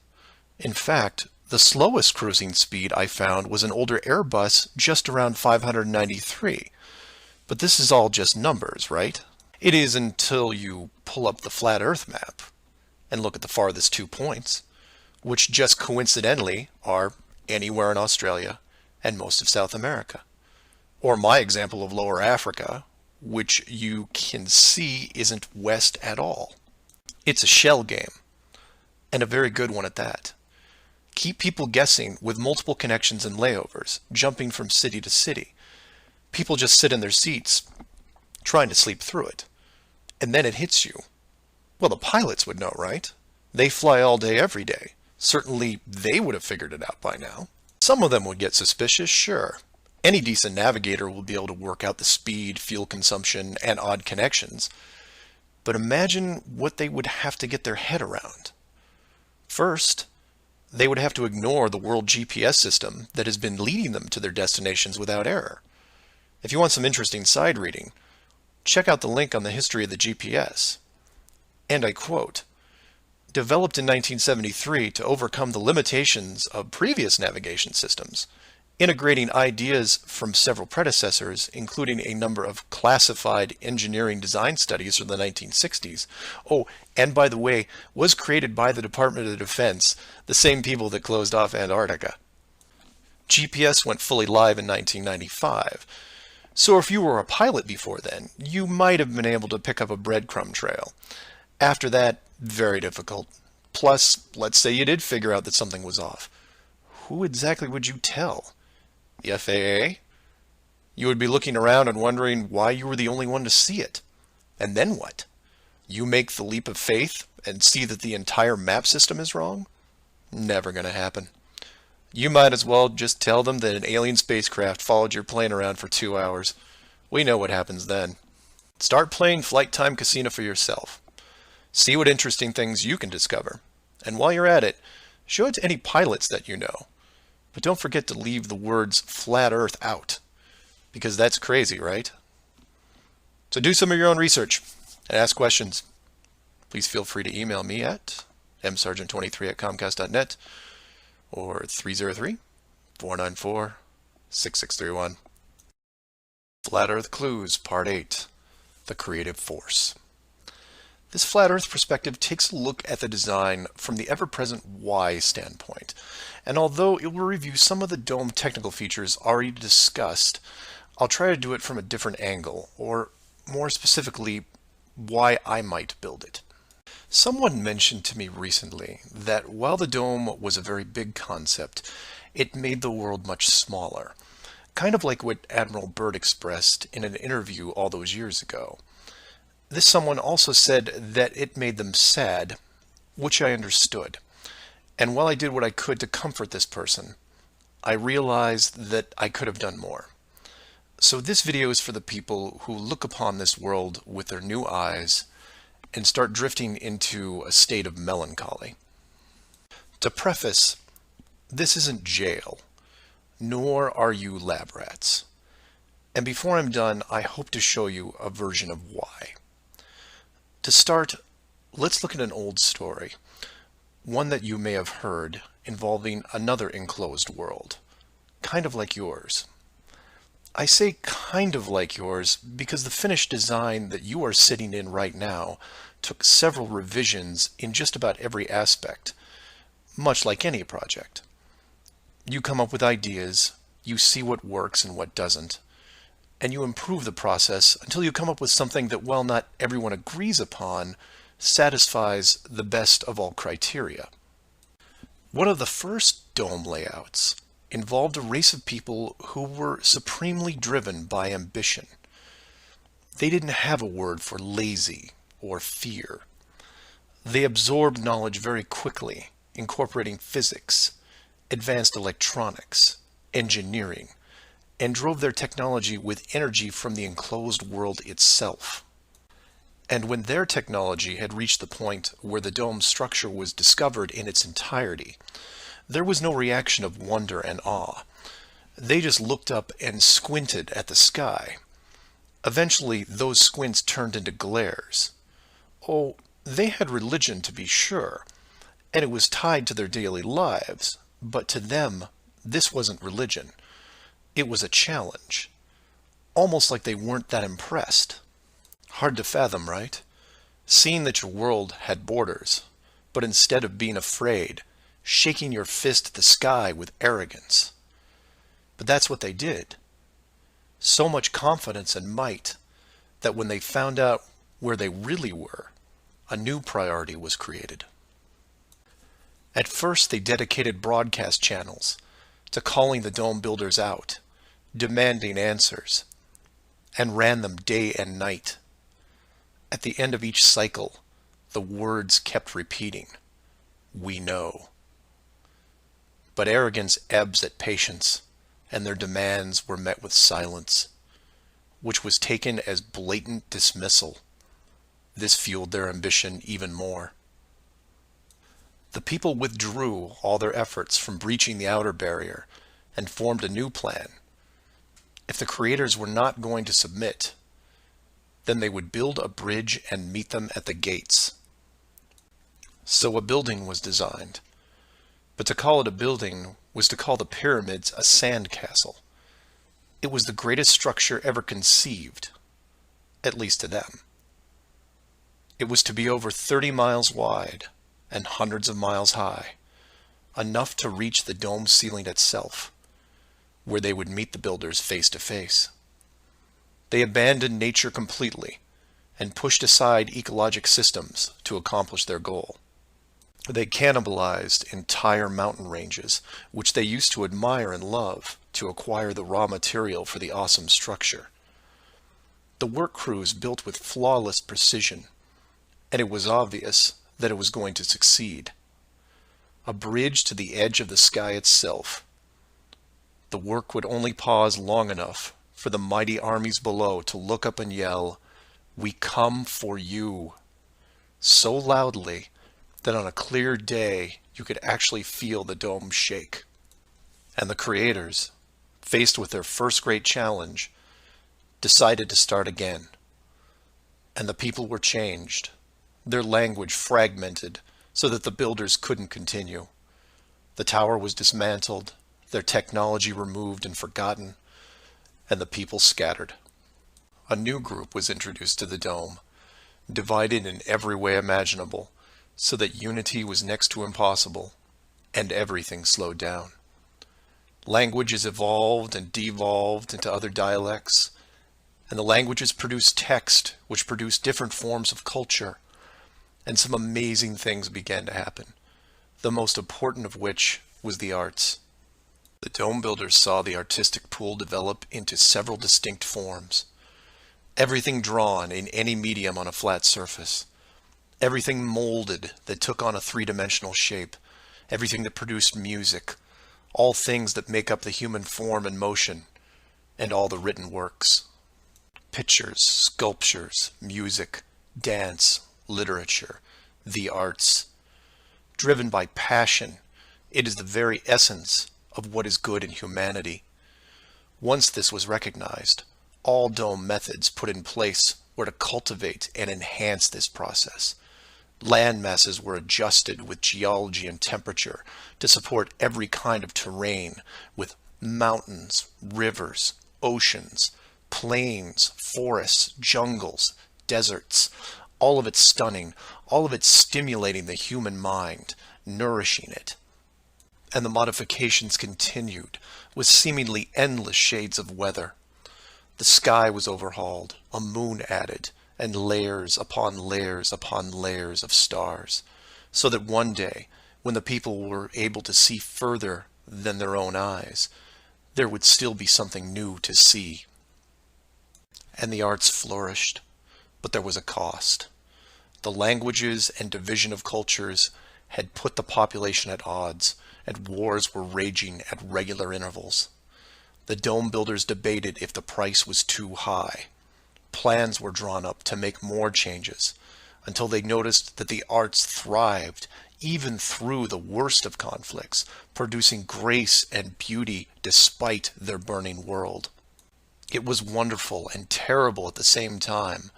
In fact, the slowest cruising speed I found was an older Airbus just around 593. But this is all just numbers, right? It is until you pull up the flat Earth map and look at the farthest 2 points, which just coincidentally are anywhere in Australia and most of South America. Or my example of Lower Africa, which you can see isn't west at all. It's a shell game, and a very good one at that. Keep people guessing with multiple connections and layovers, jumping from city to city. People just sit in their seats, trying to sleep through it. And then it hits you. Well, the pilots would know, right? They fly all day, every day. Certainly, they would have figured it out by now. Some of them would get suspicious, sure. Any decent navigator will be able to work out the speed, fuel consumption, and odd connections. But imagine what they would have to get their head around. First, they would have to ignore the world GPS system that has been leading them to their destinations without error. If you want some interesting side reading, check out the link on the history of the GPS. And I quote, "Developed in 1973 to overcome the limitations of previous navigation systems, integrating ideas from several predecessors, including a number of classified engineering design studies from the 1960s. Oh, and by the way, was created by the Department of Defense, the same people that closed off Antarctica. GPS went fully live in 1995. So if you were a pilot before then, you might have been able to pick up a breadcrumb trail. After that, very difficult. Plus, let's say you did figure out that something was off. Who exactly would you tell? The FAA? You would be looking around and wondering why you were the only one to see it. And then what? You make the leap of faith and see that the entire map system is wrong? Never gonna happen. You might as well just tell them that an alien spacecraft followed your plane around for 2 hours. We know what happens then. Start playing Flight Time Casino for yourself. See what interesting things you can discover. And while you're at it, show it to any pilots that you know. But don't forget to leave the words flat Earth out, because that's crazy, right? So do some of your own research and ask questions. Please feel free to email me at msargent23@comcast.net or 303-494-6631. Flat Earth Clues, Part 8, The Creative Force. This flat Earth perspective takes a look at the design from the ever-present why standpoint, and although it will review some of the dome technical features already discussed, I'll try to do it from a different angle, or more specifically, why I might build it. Someone mentioned to me recently that while the dome was a very big concept, it made the world much smaller, kind of like what Admiral Byrd expressed in an interview all those years ago. This someone also said that it made them sad, which I understood. And while I did what I could to comfort this person, I realized that I could have done more. So this video is for the people who look upon this world with their new eyes and start drifting into a state of melancholy. To preface, this isn't jail, nor are you lab rats. And before I'm done, I hope to show you a version of why. To start, let's look at an old story, one that you may have heard, involving another enclosed world, kind of like yours. I say kind of like yours because the finished design that you are sitting in right now took several revisions in just about every aspect, much like any project. You come up with ideas, you see what works and what doesn't, and you improve the process until you come up with something that, while not everyone agrees upon, satisfies the best of all criteria. One of the first dome layouts involved a race of people who were supremely driven by ambition. They didn't have a word for lazy or fear. They absorbed knowledge very quickly, incorporating physics, advanced electronics, engineering, and drove their technology with energy from the enclosed world itself. And when their technology had reached the point where the dome's structure was discovered in its entirety, there was no reaction of wonder and awe. They just looked up and squinted at the sky. Eventually, those squints turned into glares. Oh, they had religion, to be sure, and it was tied to their daily lives, but to them, this wasn't religion. It was a challenge. Almost like they weren't that impressed. Hard to fathom, right? Seeing that your world had borders, but instead of being afraid, shaking your fist at the sky with arrogance. But that's what they did. So much confidence and might that when they found out where they really were, a new priority was created. At first, they dedicated broadcast channels to calling the dome builders out, demanding answers, and ran them day and night. At the end of each cycle, the words kept repeating, "We know." But arrogance ebbs at patience, and their demands were met with silence, which was taken as blatant dismissal. This fueled their ambition even more. The people withdrew all their efforts from breaching the outer barrier and formed a new plan. If the creators were not going to submit, then they would build a bridge and meet them at the gates. So a building was designed. But to call it a building was to call the pyramids a sand castle. It was the greatest structure ever conceived, at least to them. It was to be over 30 miles wide and hundreds of miles high, enough to reach the dome ceiling itself, where they would meet the builders face to face. They abandoned nature completely and pushed aside ecologic systems to accomplish their goal. They cannibalized entire mountain ranges, which they used to admire and love, to acquire the raw material for the awesome structure. The work crews built with flawless precision, and it was obvious that it was going to succeed. A bridge to the edge of the sky itself. The work would only pause long enough for the mighty armies below to look up and yell, "We come for you," so loudly that on a clear day you could actually feel the dome shake. And the creators, faced with their first great challenge, decided to start again. And the people were changed, their language fragmented so that the builders couldn't continue. The tower was dismantled, their technology removed and forgotten, and the people scattered. A new group was introduced to the dome, divided in every way imaginable, so that unity was next to impossible, and everything slowed down. Languages evolved and devolved into other dialects, and the languages produced text, which produced different forms of culture, and some amazing things began to happen, the most important of which was the arts. The dome builders saw the artistic pool develop into several distinct forms. Everything drawn in any medium on a flat surface. Everything molded that took on a three-dimensional shape. Everything that produced music. All things that make up the human form and motion. And all the written works. Pictures, sculptures, music, dance, literature, the arts. Driven by passion, it is the very essence of what is good in humanity. Once this was recognized, all dome methods put in place were to cultivate and enhance this process. Land masses were adjusted with geology and temperature to support every kind of terrain, with mountains, rivers, oceans, plains, forests, jungles, deserts, all of it stunning, all of it stimulating the human mind, nourishing it. And the modifications continued, with seemingly endless shades of weather. The sky was overhauled, a moon added, and layers upon layers upon layers of stars, so that one day, when the people were able to see further than their own eyes, there would still be something new to see. And the arts flourished, but there was a cost. The languages and division of cultures had put the population at odds, and wars were raging at regular intervals. The dome builders debated if the price was too high. Plans were drawn up to make more changes, until they noticed that the arts thrived even through the worst of conflicts, producing grace and beauty despite their burning world. It was wonderful and terrible at the same time,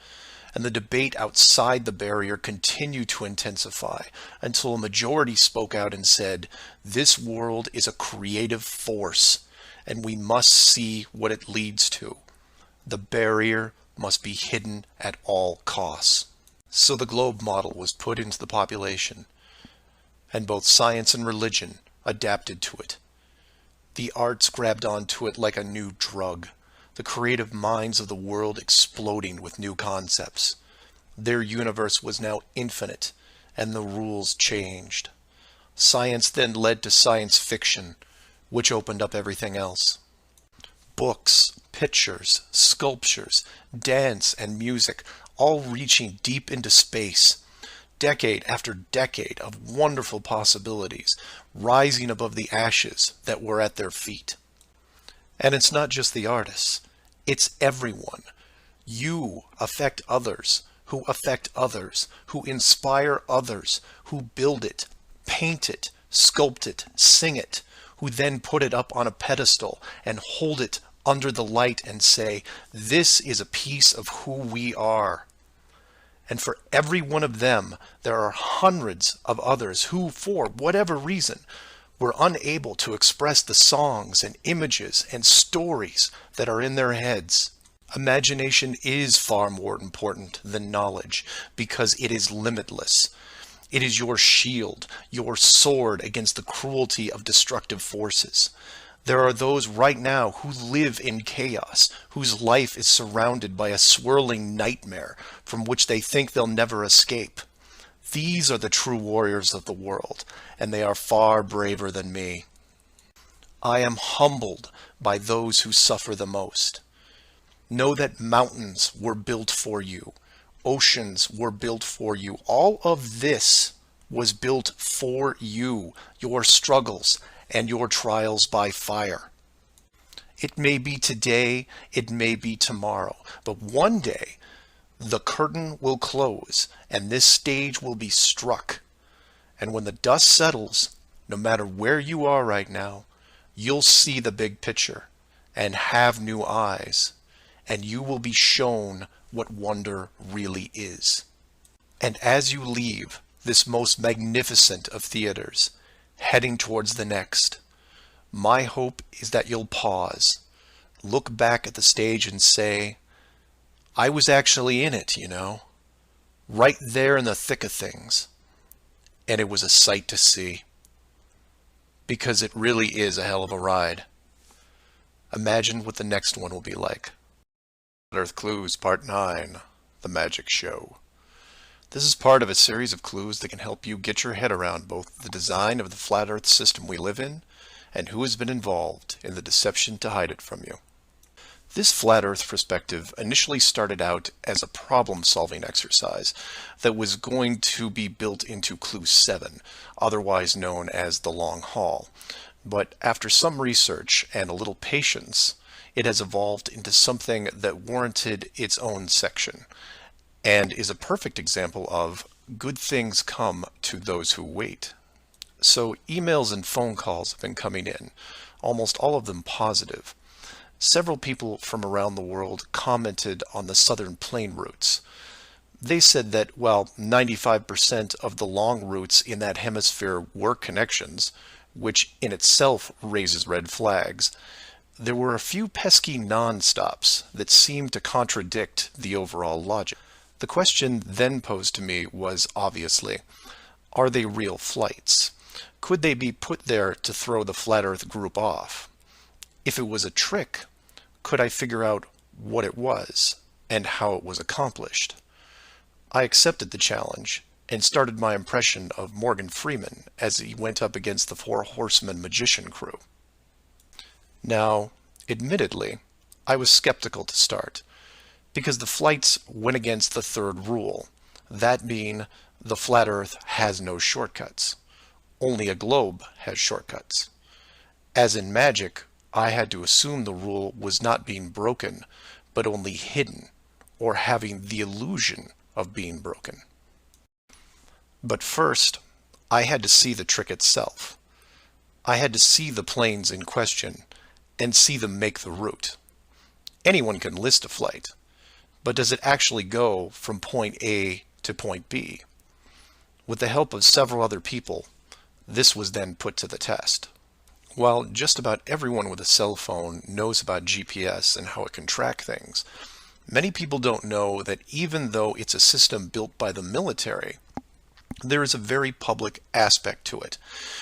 and the debate outside the barrier continued to intensify until a majority spoke out and said, "This world is a creative force, and we must see what it leads to. The barrier must be hidden at all costs." So the globe model was put into the population, and both science and religion adapted to it. The arts grabbed onto it like a new drug, the creative minds of the world exploding with new concepts. Their universe was now infinite, and the rules changed. Science then led to science fiction, which opened up everything else. Books, pictures, sculptures, dance, and music, all reaching deep into space, decade after decade of wonderful possibilities, rising above the ashes that were at their feet. And it's not just the artists, it's everyone. You affect others, who affect others, who inspire others, who build it, paint it, sculpt it, sing it, who then put it up on a pedestal and hold it under the light and say, "This is a piece of who we are." And for every one of them, there are hundreds of others who, for whatever reason, were unable to express the songs and images and stories that are in their heads. Imagination is far more important than knowledge because it is limitless. It is your shield, your sword against the cruelty of destructive forces. There are those right now who live in chaos, whose life is surrounded by a swirling nightmare from which they think they'll never escape. These are the true warriors of the world, and they are far braver than me. I am humbled by those who suffer the most. Know that mountains were built for you. Oceans were built for you. All of this was built for you, your struggles, and your trials by fire. It may be today, it may be tomorrow, but one day the curtain will close and this stage will be struck. And when the dust settles, no matter where you are right now, you'll see the big picture and have new eyes, and you will be shown what wonder really is. And as you leave this most magnificent of theaters, heading towards the next, my hope is that you'll pause, look back at the stage and say, "I was actually in it, you know, right there in the thick of things, and it was a sight to see." Because it really is a hell of a ride. Imagine what the next one will be like. Earth Clues Part 9, The Magic Show. This is part of a series of clues that can help you get your head around both the design of the flat Earth system we live in and who has been involved in the deception to hide it from you. This flat Earth perspective initially started out as a problem-solving exercise that was going to be built into Clue 7, otherwise known as the Long Haul. But after some research and a little patience, it has evolved into something that warranted its own section, and is a perfect example of good things come to those who wait. So emails and phone calls have been coming in, almost all of them positive. Several people from around the world commented on the southern plane routes. They said that while 95% of the long routes in that hemisphere were connections, which in itself raises red flags, there were a few pesky non-stops that seemed to contradict the overall logic. The question then posed to me was obviously, are they real flights? Could they be put there to throw the Flat Earth group off? If it was a trick, could I figure out what it was and how it was accomplished? I accepted the challenge and started my impression of Morgan Freeman as he went up against the Four Horsemen magician crew. Now, admittedly, I was skeptical to start, because the flights went against the third rule, that being the flat Earth has no shortcuts. Only a globe has shortcuts. As in magic, I had to assume the rule was not being broken, but only hidden, or having the illusion of being broken. But first, I had to see the trick itself. I had to see the planes in question and see them make the route. Anyone can list a flight, but does it actually go from point A to point B? With the help of several other people, this was then put to the test. While just about everyone with a cell phone knows about GPS and how it can track things, many people don't know that even though it's a system built by the military, there is a very public aspect to it.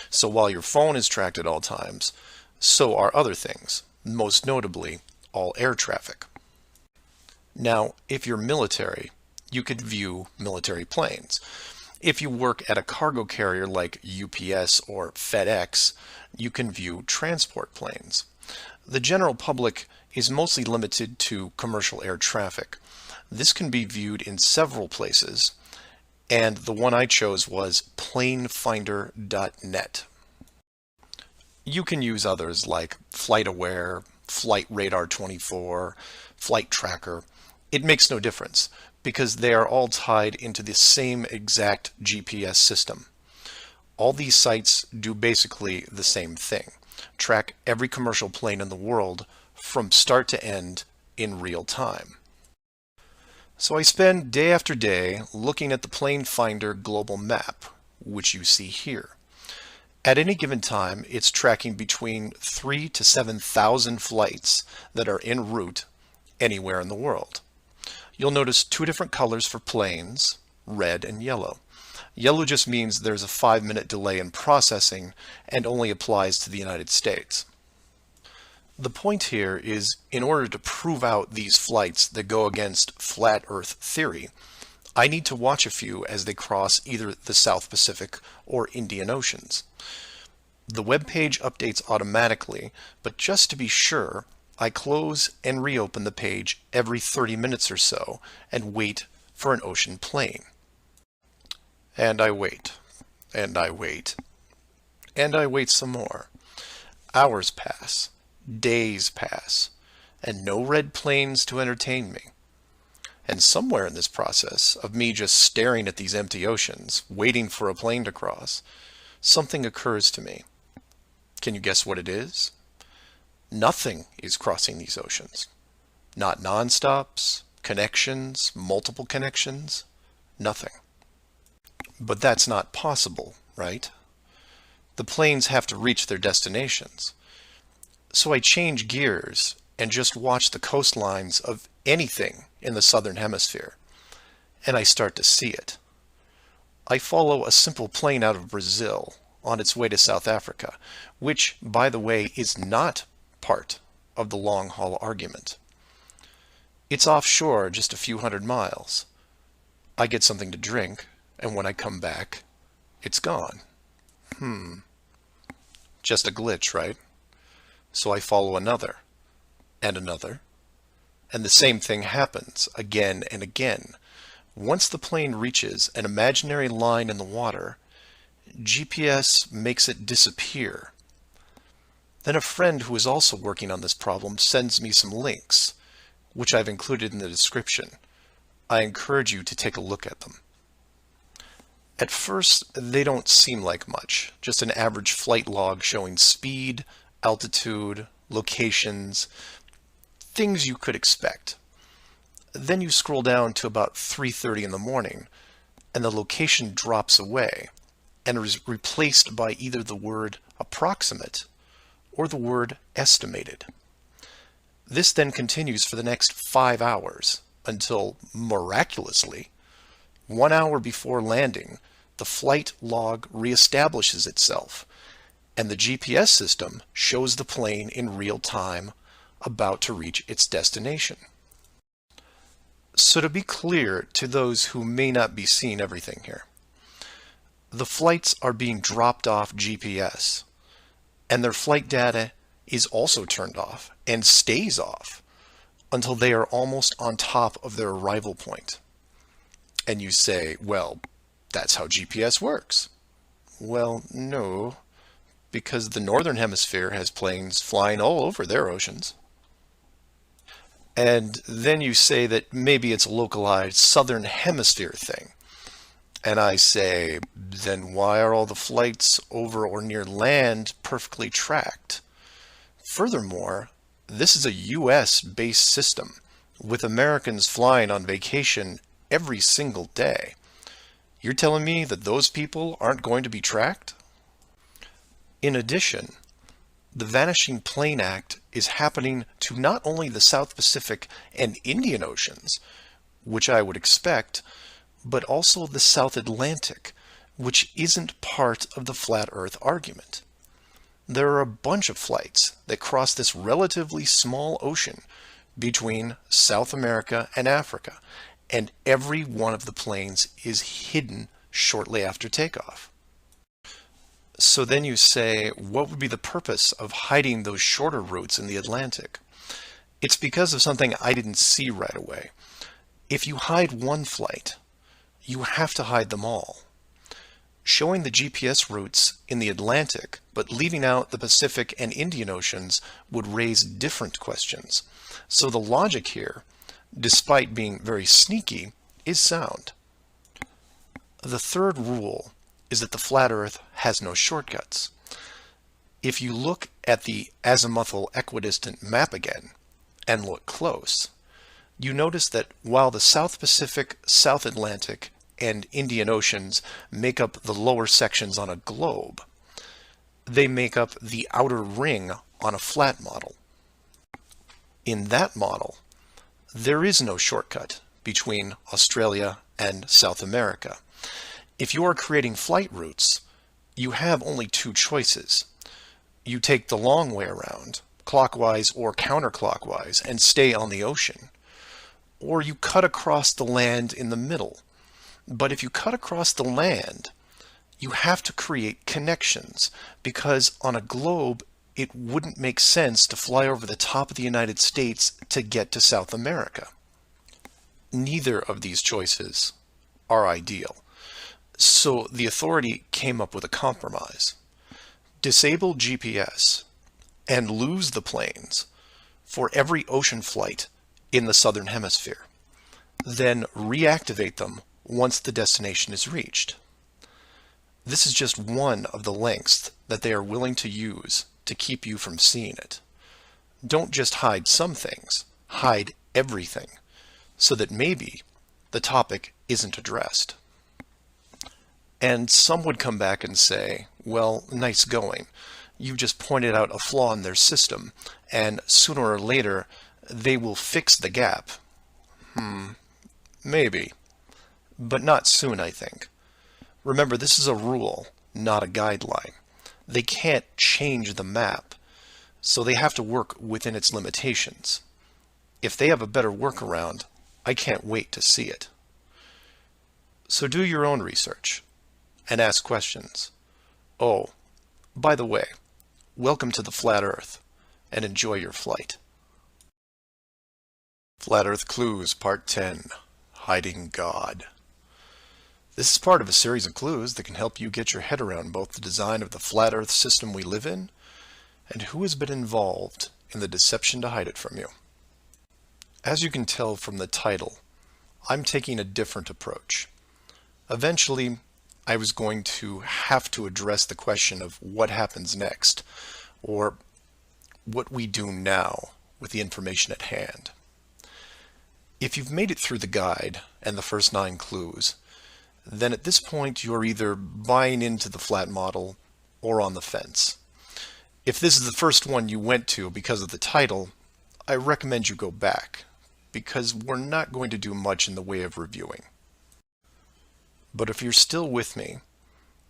So while your phone is tracked at all times, so are other things, most notably all air traffic. Now, if you're military, you could view military planes. If you work at a cargo carrier like UPS or FedEx, you can view transport planes. The general public is mostly limited to commercial air traffic. This can be viewed in several places, and the one I chose was planefinder.net. You can use others like FlightAware, Flight Radar 24, Flight Tracker. It makes no difference because they are all tied into the same exact GPS system. All these sites do basically the same thing, track every commercial plane in the world from start to end in real time. So I spend day after day looking at the Plane Finder global map, which you see here. At any given time, it's tracking between 3,000 to 7,000 flights that are en route anywhere in the world. You'll notice two different colors for planes, red and yellow. Yellow just means there's a 5-minute delay in processing and only applies to the United States. The point here is, in order to prove out these flights that go against flat Earth theory, I need to watch a few as they cross either the South Pacific or Indian Oceans. The web page updates automatically, but just to be sure, I close and reopen the page every 30 minutes or so and wait for an ocean plane. And I wait, and I wait, and I wait some more. Hours pass, days pass, and no red planes to entertain me. And somewhere in this process of me just staring at these empty oceans, waiting for a plane to cross, something occurs to me. Can you guess what it is? Nothing is crossing these oceans. Not non-stops, connections, multiple connections, nothing. But that's not possible, right? The planes have to reach their destinations. So I change gears and just watch the coastlines of anything in the southern hemisphere, and I start to see it. I follow a simple plane out of Brazil on its way to South Africa, which, by the way, is not part of the long-haul argument. It's offshore just a few hundred miles. I get something to drink, and when I come back, it's gone. Just a glitch, right? So I follow another, and another, and the same thing happens again and again. Once the plane reaches an imaginary line in the water, GPS makes it disappear. Then a friend who is also working on this problem sends me some links, which I've included in the description. I encourage you to take a look at them. At first, they don't seem like much, just an average flight log showing speed, altitude, locations, things you could expect. Then you scroll down to about 3:30 in the morning, and the location drops away and is replaced by either the word approximate or the word estimated. This then continues for the next 5 hours until, miraculously, 1 hour before landing, the flight log reestablishes itself, and the GPS system shows the plane in real time about to reach its destination. So to be clear to those who may not be seeing everything here, The flights are being dropped off GPS, and their flight data is also turned off and stays off until they are almost on top of their arrival point. And you say, well, that's how GPS works. Well, no, because the Northern Hemisphere has planes flying all over their oceans. And then you say that maybe it's a localized Southern Hemisphere thing. And I say, then why are all the flights over or near land perfectly tracked? Furthermore, this is a US-based system with Americans flying on vacation every single day. You're telling me that those people aren't going to be tracked? In addition, the Vanishing Plane Act is happening to not only the South Pacific and Indian Oceans, which I would expect, but also the South Atlantic, which isn't part of the flat Earth argument. There are a bunch of flights that cross this relatively small ocean between South America and Africa, and every one of the planes is hidden shortly after takeoff. So then you say, what would be the purpose of hiding those shorter routes in the Atlantic? It's because of something I didn't see right away. If you hide one flight, you have to hide them all. Showing the GPS routes in the Atlantic, but leaving out the Pacific and Indian Oceans would raise different questions. So the logic here, despite being very sneaky, is sound. The third rule is that the flat Earth has no shortcuts. If you look at the azimuthal equidistant map again, and look close, you notice that while the South Pacific, South Atlantic, and Indian Oceans make up the lower sections on a globe, they make up the outer ring on a flat model. In that model, there is no shortcut between Australia and South America. If you are creating flight routes, you have only two choices. You take the long way around, clockwise or counterclockwise, and stay on the ocean. Or you cut across the land in the middle. But if you cut across the land, you have to create connections, because on a globe, it wouldn't make sense to fly over the top of the United States to get to South America. Neither of these choices are ideal. So the authority came up with a compromise. Disable GPS and lose the planes for every ocean flight in the Southern Hemisphere. Then reactivate them once the destination is reached. This is just one of the lengths that they are willing to use to keep you from seeing it. Don't just hide some things, hide everything, so that maybe the topic isn't addressed. And some would come back and say, well, nice going. You just pointed out a flaw in their system, and sooner or later, they will fix the gap. Maybe. But not soon, I think. Remember, this is a rule, not a guideline. They can't change the map, so they have to work within its limitations. If they have a better workaround, I can't wait to see it. So do your own research and ask questions. Oh, by the way, welcome to the Flat Earth, and enjoy your flight. Flat Earth Clues Part 10, Hiding God. This is part of a series of clues that can help you get your head around both the design of the flat Earth system we live in and who has been involved in the deception to hide it from you. As you can tell from the title, I'm taking a different approach. Eventually, I was going to have to address the question of what happens next, or what we do now with the information at hand. If you've made it through the guide and the first 9 clues, then at this point you're either buying into the flat model or on the fence. If this is the first one you went to because of the title, I recommend you go back, because we're not going to do much in the way of reviewing. But if you're still with me,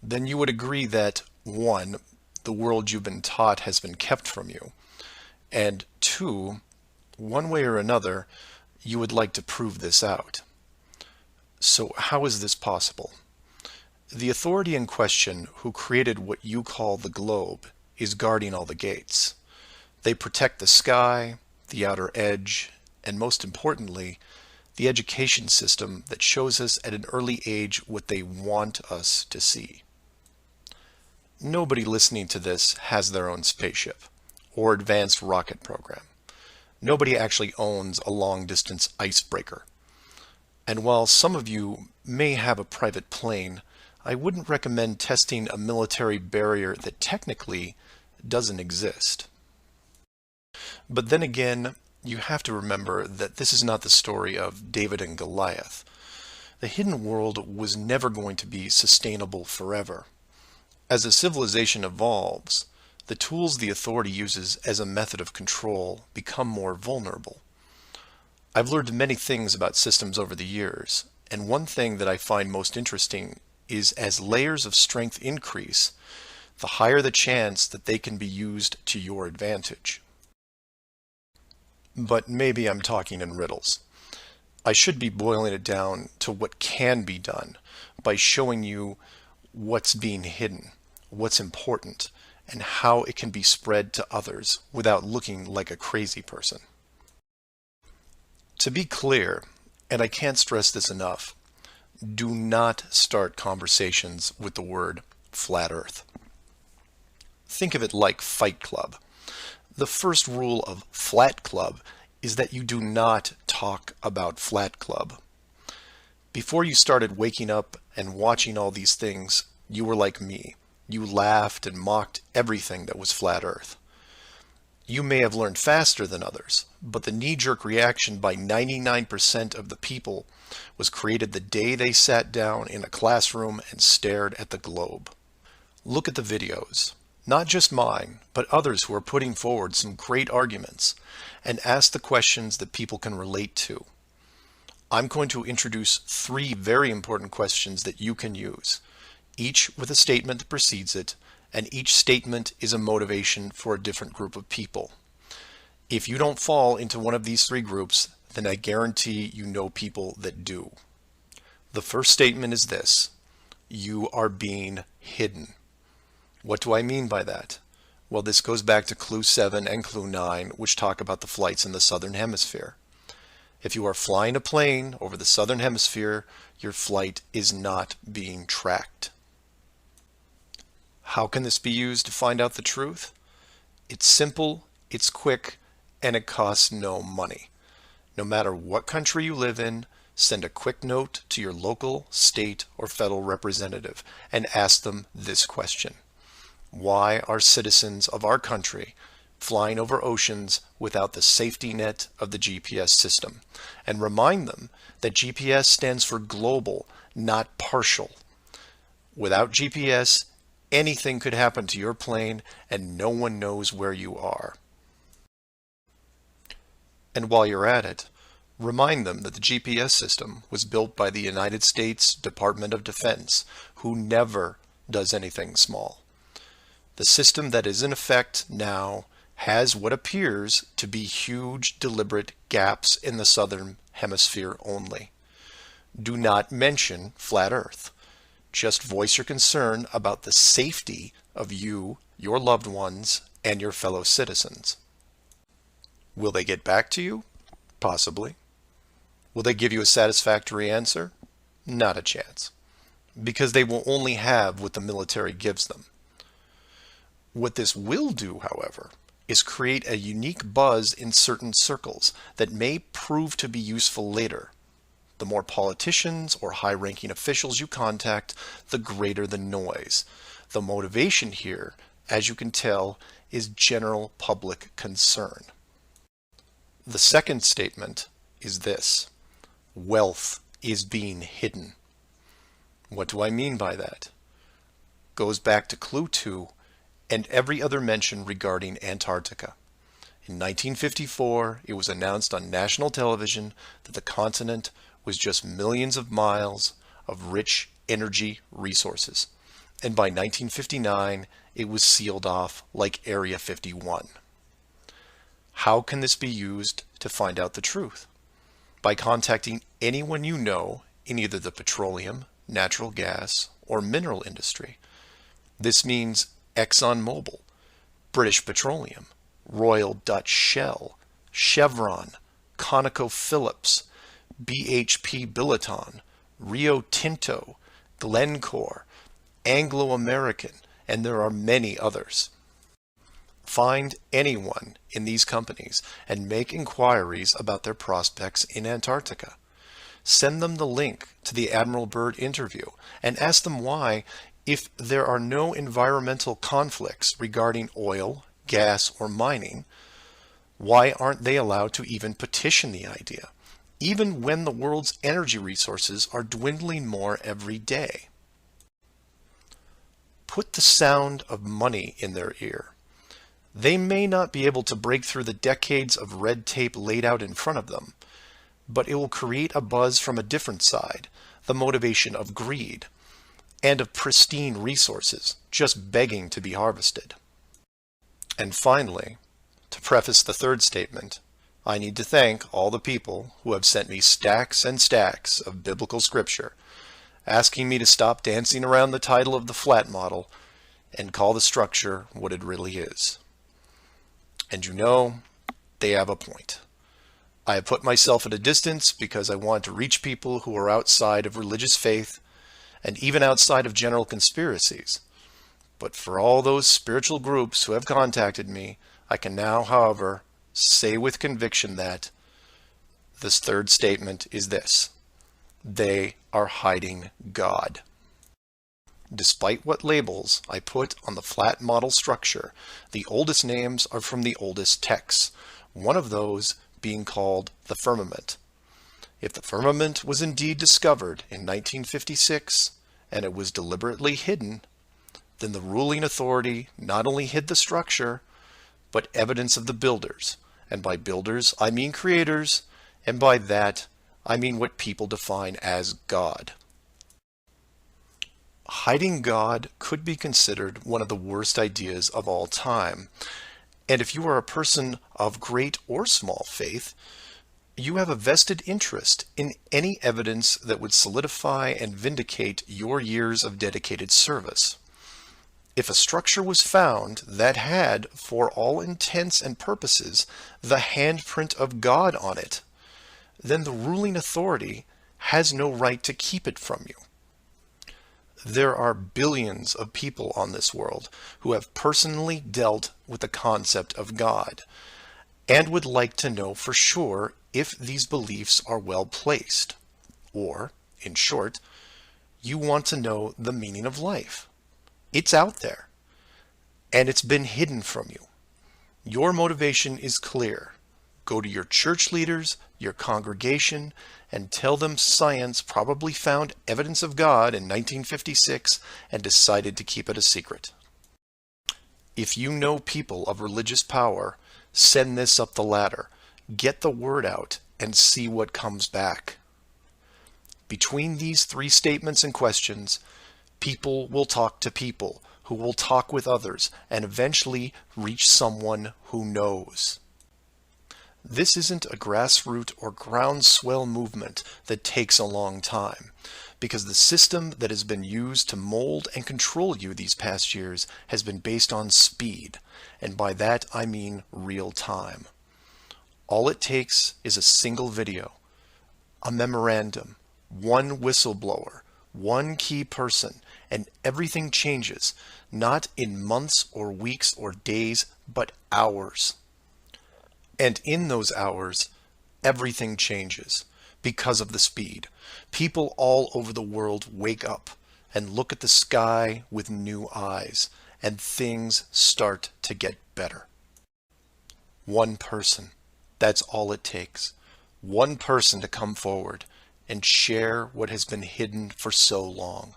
then you would agree that 1, the world you've been taught has been kept from you, and 2, one way or another, you would like to prove this out. So how is this possible? The authority in question who created what you call the globe is guarding all the gates. They protect the sky, the outer edge, and most importantly, the education system that shows us at an early age what they want us to see. Nobody listening to this has their own spaceship or advanced rocket program. Nobody actually owns a long-distance icebreaker. And while some of you may have a private plane, I wouldn't recommend testing a military barrier that technically doesn't exist. But then again, you have to remember that this is not the story of David and Goliath. The hidden world was never going to be sustainable forever. As a civilization evolves, the tools the authority uses as a method of control become more vulnerable. I've learned many things about systems over the years, and one thing that I find most interesting is as layers of strength increase, the higher the chance that they can be used to your advantage. But maybe I'm talking in riddles. I should be boiling it down to what can be done by showing you what's being hidden, what's important, and how it can be spread to others without looking like a crazy person. To be clear, and I can't stress this enough, do not start conversations with the word flat earth. Think of it like Fight Club. The first rule of Flat Club is that you do not talk about Flat Club. Before you started waking up and watching all these things, you were like me. You laughed and mocked everything that was flat earth. You may have learned faster than others, but the knee-jerk reaction by 99% of the people was created the day they sat down in a classroom and stared at the globe. Look at the videos, not just mine, but others who are putting forward some great arguments, and ask the questions that people can relate to. I'm going to introduce 3 very important questions that you can use, each with a statement that precedes it, and each statement is a motivation for a different group of people. If you don't fall into one of these 3 groups, then I guarantee you know people that do. The first statement is this: you are being hidden. What do I mean by that? Well, this goes back to Clue 7 and Clue 9, which talk about the flights in the Southern Hemisphere. If you are flying a plane over the Southern Hemisphere, your flight is not being tracked. How can this be used to find out the truth? It's simple, it's quick, and it costs no money. No matter what country you live in, send a quick note to your local, state, or federal representative and ask them this question: why are citizens of our country flying over oceans without the safety net of the GPS system? And remind them that GPS stands for global, not partial. Without GPS, anything could happen to your plane and no one knows where you are. And while you're at it, remind them that the GPS system was built by the United States Department of Defense, who never does anything small. The system that is in effect now has what appears to be huge, deliberate gaps in the Southern Hemisphere only. Do not mention flat Earth. Just voice your concern about the safety of you, your loved ones, and your fellow citizens. Will they get back to you? Possibly. Will they give you a satisfactory answer? Not a chance. Because they will only have what the military gives them. What this will do, however, is create a unique buzz in certain circles that may prove to be useful later. The more politicians or high-ranking officials you contact, the greater the noise. The motivation here, as you can tell, is general public concern. The second statement is this: wealth is being hidden. What do I mean by that? Goes back to Clue 2 and every other mention regarding Antarctica. In 1954, it was announced on national television that the continent was just millions of miles of rich energy resources. And by 1959, it was sealed off like Area 51. How can this be used to find out the truth? By contacting anyone you know in either the petroleum, natural gas, or mineral industry. This means ExxonMobil, British Petroleum, Royal Dutch Shell, Chevron, ConocoPhillips, BHP Billiton, Rio Tinto, Glencore, Anglo American, and there are many others. Find anyone in these companies and make inquiries about their prospects in Antarctica. Send them the link to the Admiral Byrd interview and ask them why, if there are no environmental conflicts regarding oil, gas, or mining, why aren't they allowed to even petition the idea, even when the world's energy resources are dwindling more every day? Put the sound of money in their ear. They may not be able to break through the decades of red tape laid out in front of them, but it will create a buzz from a different side, the motivation of greed, and of pristine resources just begging to be harvested. And finally, to preface the third statement, I need to thank all the people who have sent me stacks and stacks of biblical scripture, asking me to stop dancing around the title of the flat model and call the structure what it really is. And you know, they have a point. I have put myself at a distance because I want to reach people who are outside of religious faith and even outside of general conspiracies. But for all those spiritual groups who have contacted me, I can now, however, say with conviction that this third statement is this: they are hiding God. Despite what labels I put on the flat model structure, the oldest names are from the oldest texts, one of those being called the firmament. If the firmament was indeed discovered in 1956 and it was deliberately hidden, then the ruling authority not only hid the structure, but evidence of the builders. And by builders, I mean creators, and by that, I mean what people define as God. Hiding God could be considered one of the worst ideas of all time. And if you are a person of great or small faith, you have a vested interest in any evidence that would solidify and vindicate your years of dedicated service. If a structure was found that had, for all intents and purposes, the handprint of God on it, then the ruling authority has no right to keep it from you. There are billions of people on this world who have personally dealt with the concept of God and would like to know for sure if these beliefs are well placed. Or, in short, you want to know the meaning of life. It's out there, and it's been hidden from you. Your motivation is clear. Go to your church leaders, your congregation, and tell them science probably found evidence of God in 1956 and decided to keep it a secret. If you know people of religious power, send this up the ladder. Get the word out and see what comes back. Between these three statements and questions, people will talk to people who will talk with others and eventually reach someone who knows. This isn't a grassroots or groundswell movement that takes a long time, because the system that has been used to mold and control you these past years has been based on speed, and by that I mean real time. All it takes is a single video, a memorandum, one whistleblower, one key person, and everything changes, not in months or weeks or days, but hours. And in those hours, everything changes because of the speed. People all over the world wake up and look at the sky with new eyes, and things start to get better. One person, that's all it takes. One person to come forward and share what has been hidden for so long.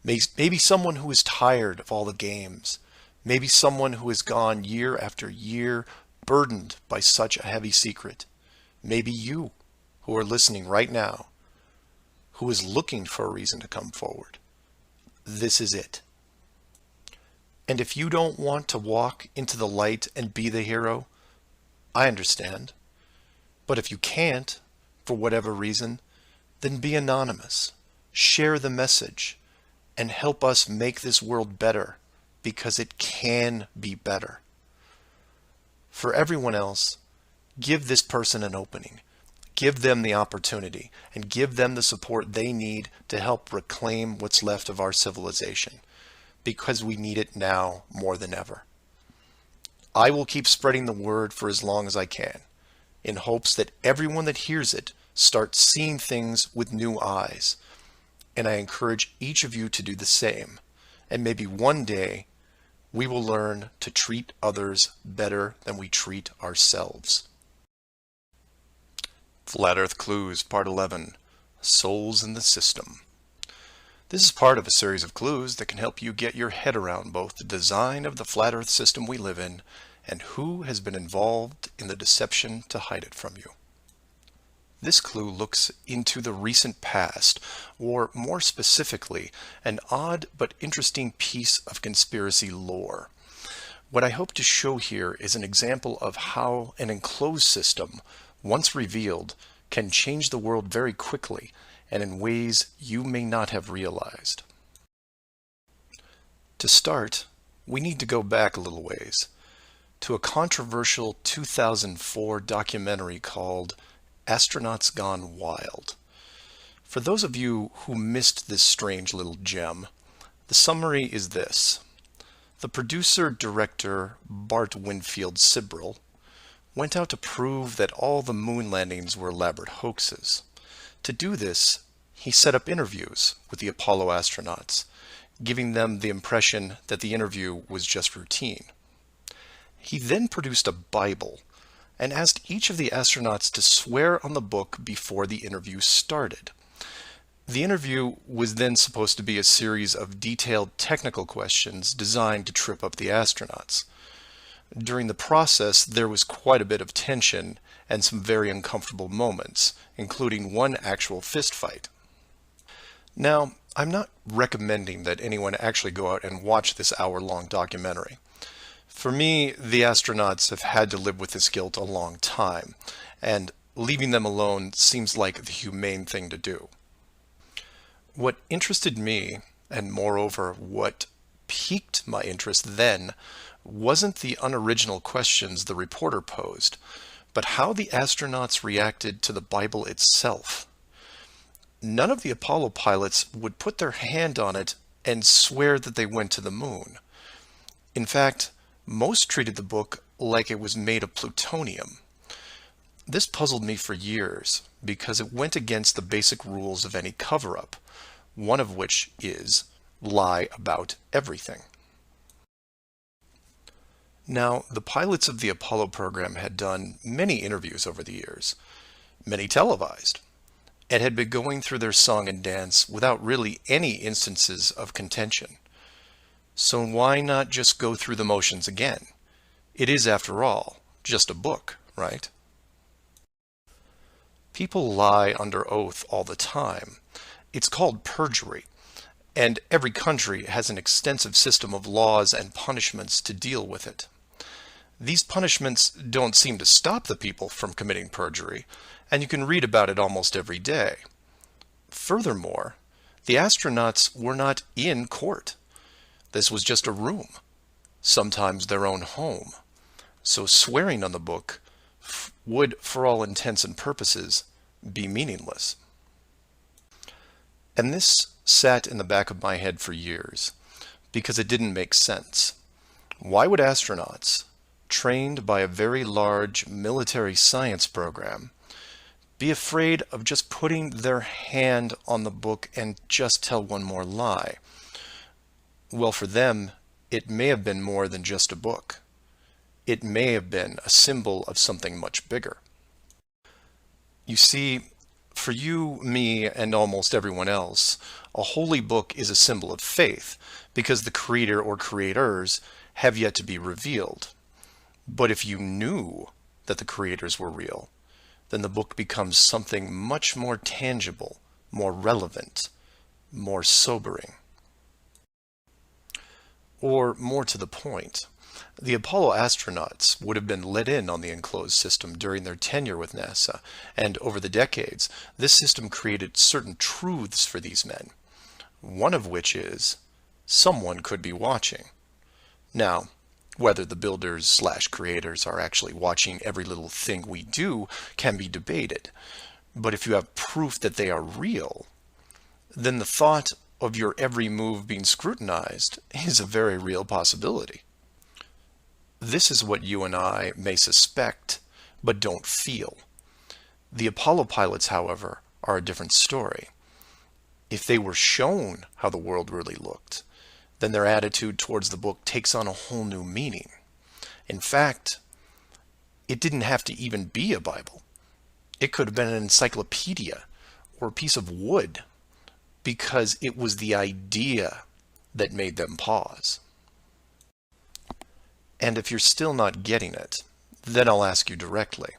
Maybe someone who is tired of all the games. Maybe someone who has gone year after year burdened by such a heavy secret. Maybe you, who are listening right now, who is looking for a reason to come forward. This is it. And if you don't want to walk into the light and be the hero, I understand. But if you can't, for whatever reason, then be anonymous. Share the message and help us make this world better, because it can be better. For everyone else, give this person an opening. Give them the opportunity and give them the support they need to help reclaim what's left of our civilization, because we need it now more than ever. I will keep spreading the word for as long as I can, in hopes that everyone that hears it starts seeing things with new eyes. And I encourage each of you to do the same. And maybe one day we will learn to treat others better than we treat ourselves. Flat Earth Clues, Part 11, Souls in the System. This is part of a series of clues that can help you get your head around both the design of the flat Earth system we live in and who has been involved in the deception to hide it from you. This clue looks into the recent past, or more specifically, an odd but interesting piece of conspiracy lore. What I hope to show here is an example of how an enclosed system, once revealed, can change the world very quickly and in ways you may not have realized. To start, we need to go back a little ways to a controversial 2004 documentary called Astronauts Gone Wild. For those of you who missed this strange little gem, the summary is this. The producer-director Bart Winfield Sibrel went out to prove that all the moon landings were elaborate hoaxes. To do this, he set up interviews with the Apollo astronauts, giving them the impression that the interview was just routine. He then produced a Bible and asked each of the astronauts to swear on the book before the interview started. The interview was then supposed to be a series of detailed technical questions designed to trip up the astronauts. During the process, there was quite a bit of tension and some very uncomfortable moments, including one actual fist fight. Now, I'm not recommending that anyone actually go out and watch this hour-long documentary. For me, the astronauts have had to live with this guilt a long time, and leaving them alone seems like the humane thing to do. What interested me, and moreover what piqued my interest then, wasn't the unoriginal questions the reporter posed, but how the astronauts reacted to the Bible itself. None of the Apollo pilots would put their hand on it and swear that they went to the moon. In fact, most treated the book like it was made of plutonium. This puzzled me for years because it went against the basic rules of any cover-up, one of which is lie about everything. Now, the pilots of the Apollo program had done many interviews over the years, many televised, and had been going through their song and dance without really any instances of contention. So why not just go through the motions again? It is, after all, just a book, right? People lie under oath all the time. It's called perjury, and every country has an extensive system of laws and punishments to deal with it. These punishments don't seem to stop the people from committing perjury, and you can read about it almost every day. Furthermore, the astronauts were not in court. This was just a room, sometimes their own home. So swearing on the book would, for all intents and purposes, be meaningless. And this sat in the back of my head for years, because it didn't make sense. Why would astronauts, trained by a very large military science program, be afraid of just putting their hand on the book and just tell one more lie? Well, for them, it may have been more than just a book. It may have been a symbol of something much bigger. You see, for you, me, and almost everyone else, a holy book is a symbol of faith because the creator or creators have yet to be revealed. But if you knew that the creators were real, then the book becomes something much more tangible, more relevant, more sobering. Or more to the point, the Apollo astronauts would have been let in on the enclosed system during their tenure with NASA, and over the decades, this system created certain truths for these men. one of which is someone could be watching. Now, whether the builders/creators are actually watching every little thing we do can be debated, but if you have proof that they are real, then the thought of your every move being scrutinized is a very real possibility. This is what you and I may suspect, but don't feel. The Apollo pilots, however, are a different story. If they were shown how the world really looked, then their attitude towards the book takes on a whole new meaning. In fact, it didn't have to even be a Bible. It could have been an encyclopedia or a piece of wood, because it was the idea that made them pause. And if you're still not getting it, then I'll ask you directly.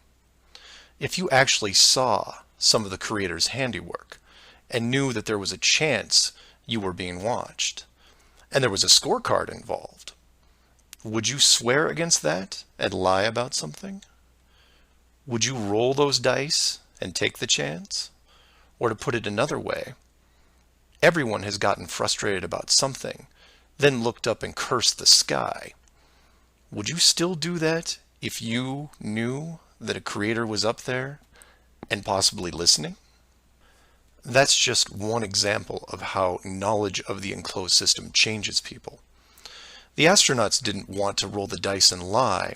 If you actually saw some of the creator's handiwork and knew that there was a chance you were being watched, and there was a scorecard involved, would you swear against that and lie about something? Would you roll those dice and take the chance? Or to put it another way, everyone has gotten frustrated about something, then looked up and cursed the sky. Would you still do that if you knew that a creator was up there and possibly listening? That's just one example of how knowledge of the enclosed system changes people. The astronauts didn't want to roll the dice and lie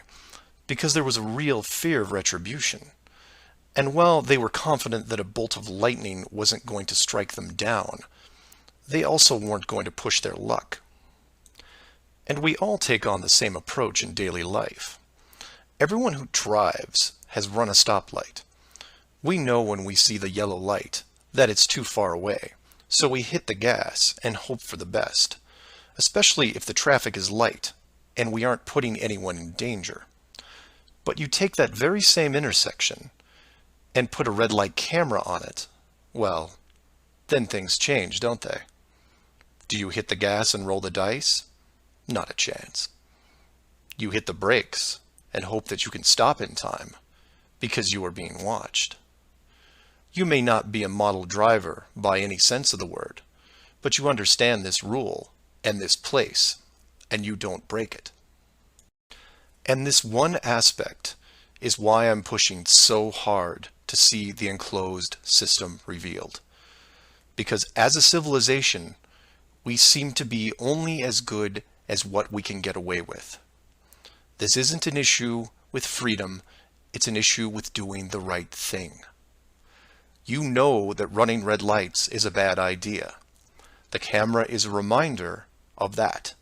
because there was a real fear of retribution. And while they were confident that a bolt of lightning wasn't going to strike them down, they also weren't going to push their luck. And we all take on the same approach in daily life. Everyone who drives has run a stoplight. We know when we see the yellow light that it's too far away, so we hit the gas and hope for the best, especially if the traffic is light and we aren't putting anyone in danger. But you take that very same intersection and put a red light camera on it, well, then things change, don't they? Do you hit the gas and roll the dice? Not a chance. You hit the brakes and hope that you can stop in time because you are being watched. You may not be a model driver by any sense of the word, but you understand this rule and this place, and you don't break it. And this one aspect is why I'm pushing so hard to see the enclosed system revealed. Because as a civilization, we seem to be only as good as what we can get away with. This isn't an issue with freedom, it's an issue with doing the right thing. You know that running red lights is a bad idea. The camera is a reminder of that.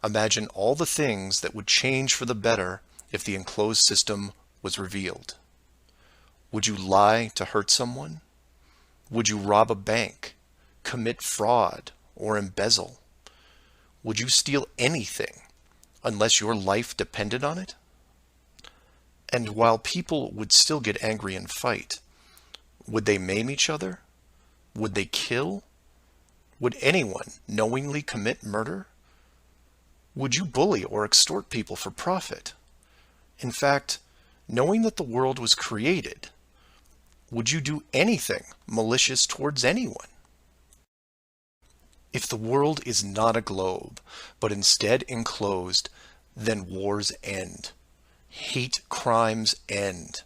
Imagine all the things that would change for the better if the enclosed system was revealed. Would you lie to hurt someone? Would you rob a bank, commit fraud, or embezzle? Would you steal anything unless your life depended on it? And while people would still get angry and fight, would they maim each other? Would they kill? Would anyone knowingly commit murder? Would you bully or extort people for profit? In fact, knowing that the world was created, would you do anything malicious towards anyone? If the world is not a globe, but instead enclosed, then wars end. Hate crimes end.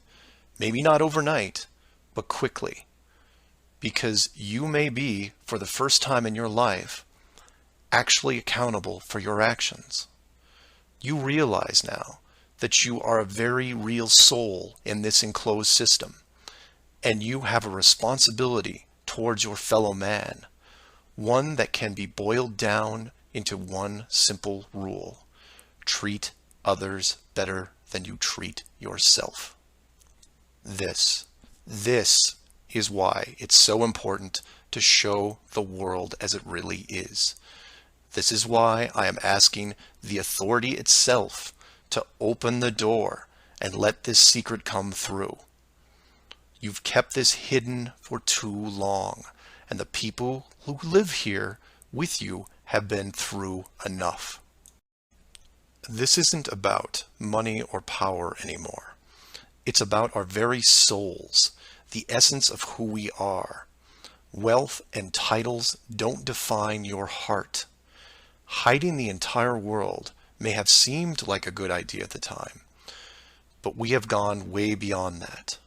Maybe not overnight, but quickly. Because you may be, for the first time in your life, actually accountable for your actions. You realize now that you are a very real soul in this enclosed system, and you have a responsibility towards your fellow man, one that can be boiled down into one simple rule: treat others better than you treat yourself. This is why it's so important to show the world as it really is. This is why I am asking the authority itself to open the door and let this secret come through. You've kept this hidden for too long, and the people who live here with you have been through enough. This isn't about money or power anymore. It's about our very souls, the essence of who we are. Wealth and titles don't define your heart. Hiding the entire world may have seemed like a good idea at the time, but we have gone way beyond that.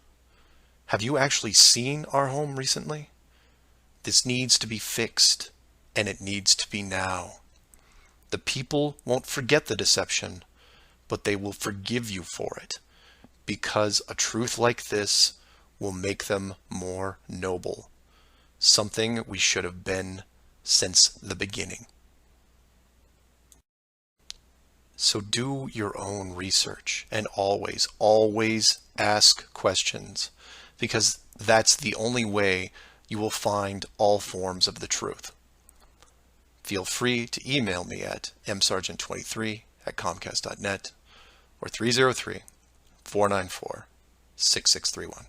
Have you actually seen our home recently? This needs to be fixed, and it needs to be now. The people won't forget the deception, but they will forgive you for it, because a truth like this will make them more noble, something we should have been since the beginning. So do your own research, and always, always ask questions, because that's the only way you will find all forms of the truth. Feel free to email me at msargent23@comcast.net or 303-494-6631.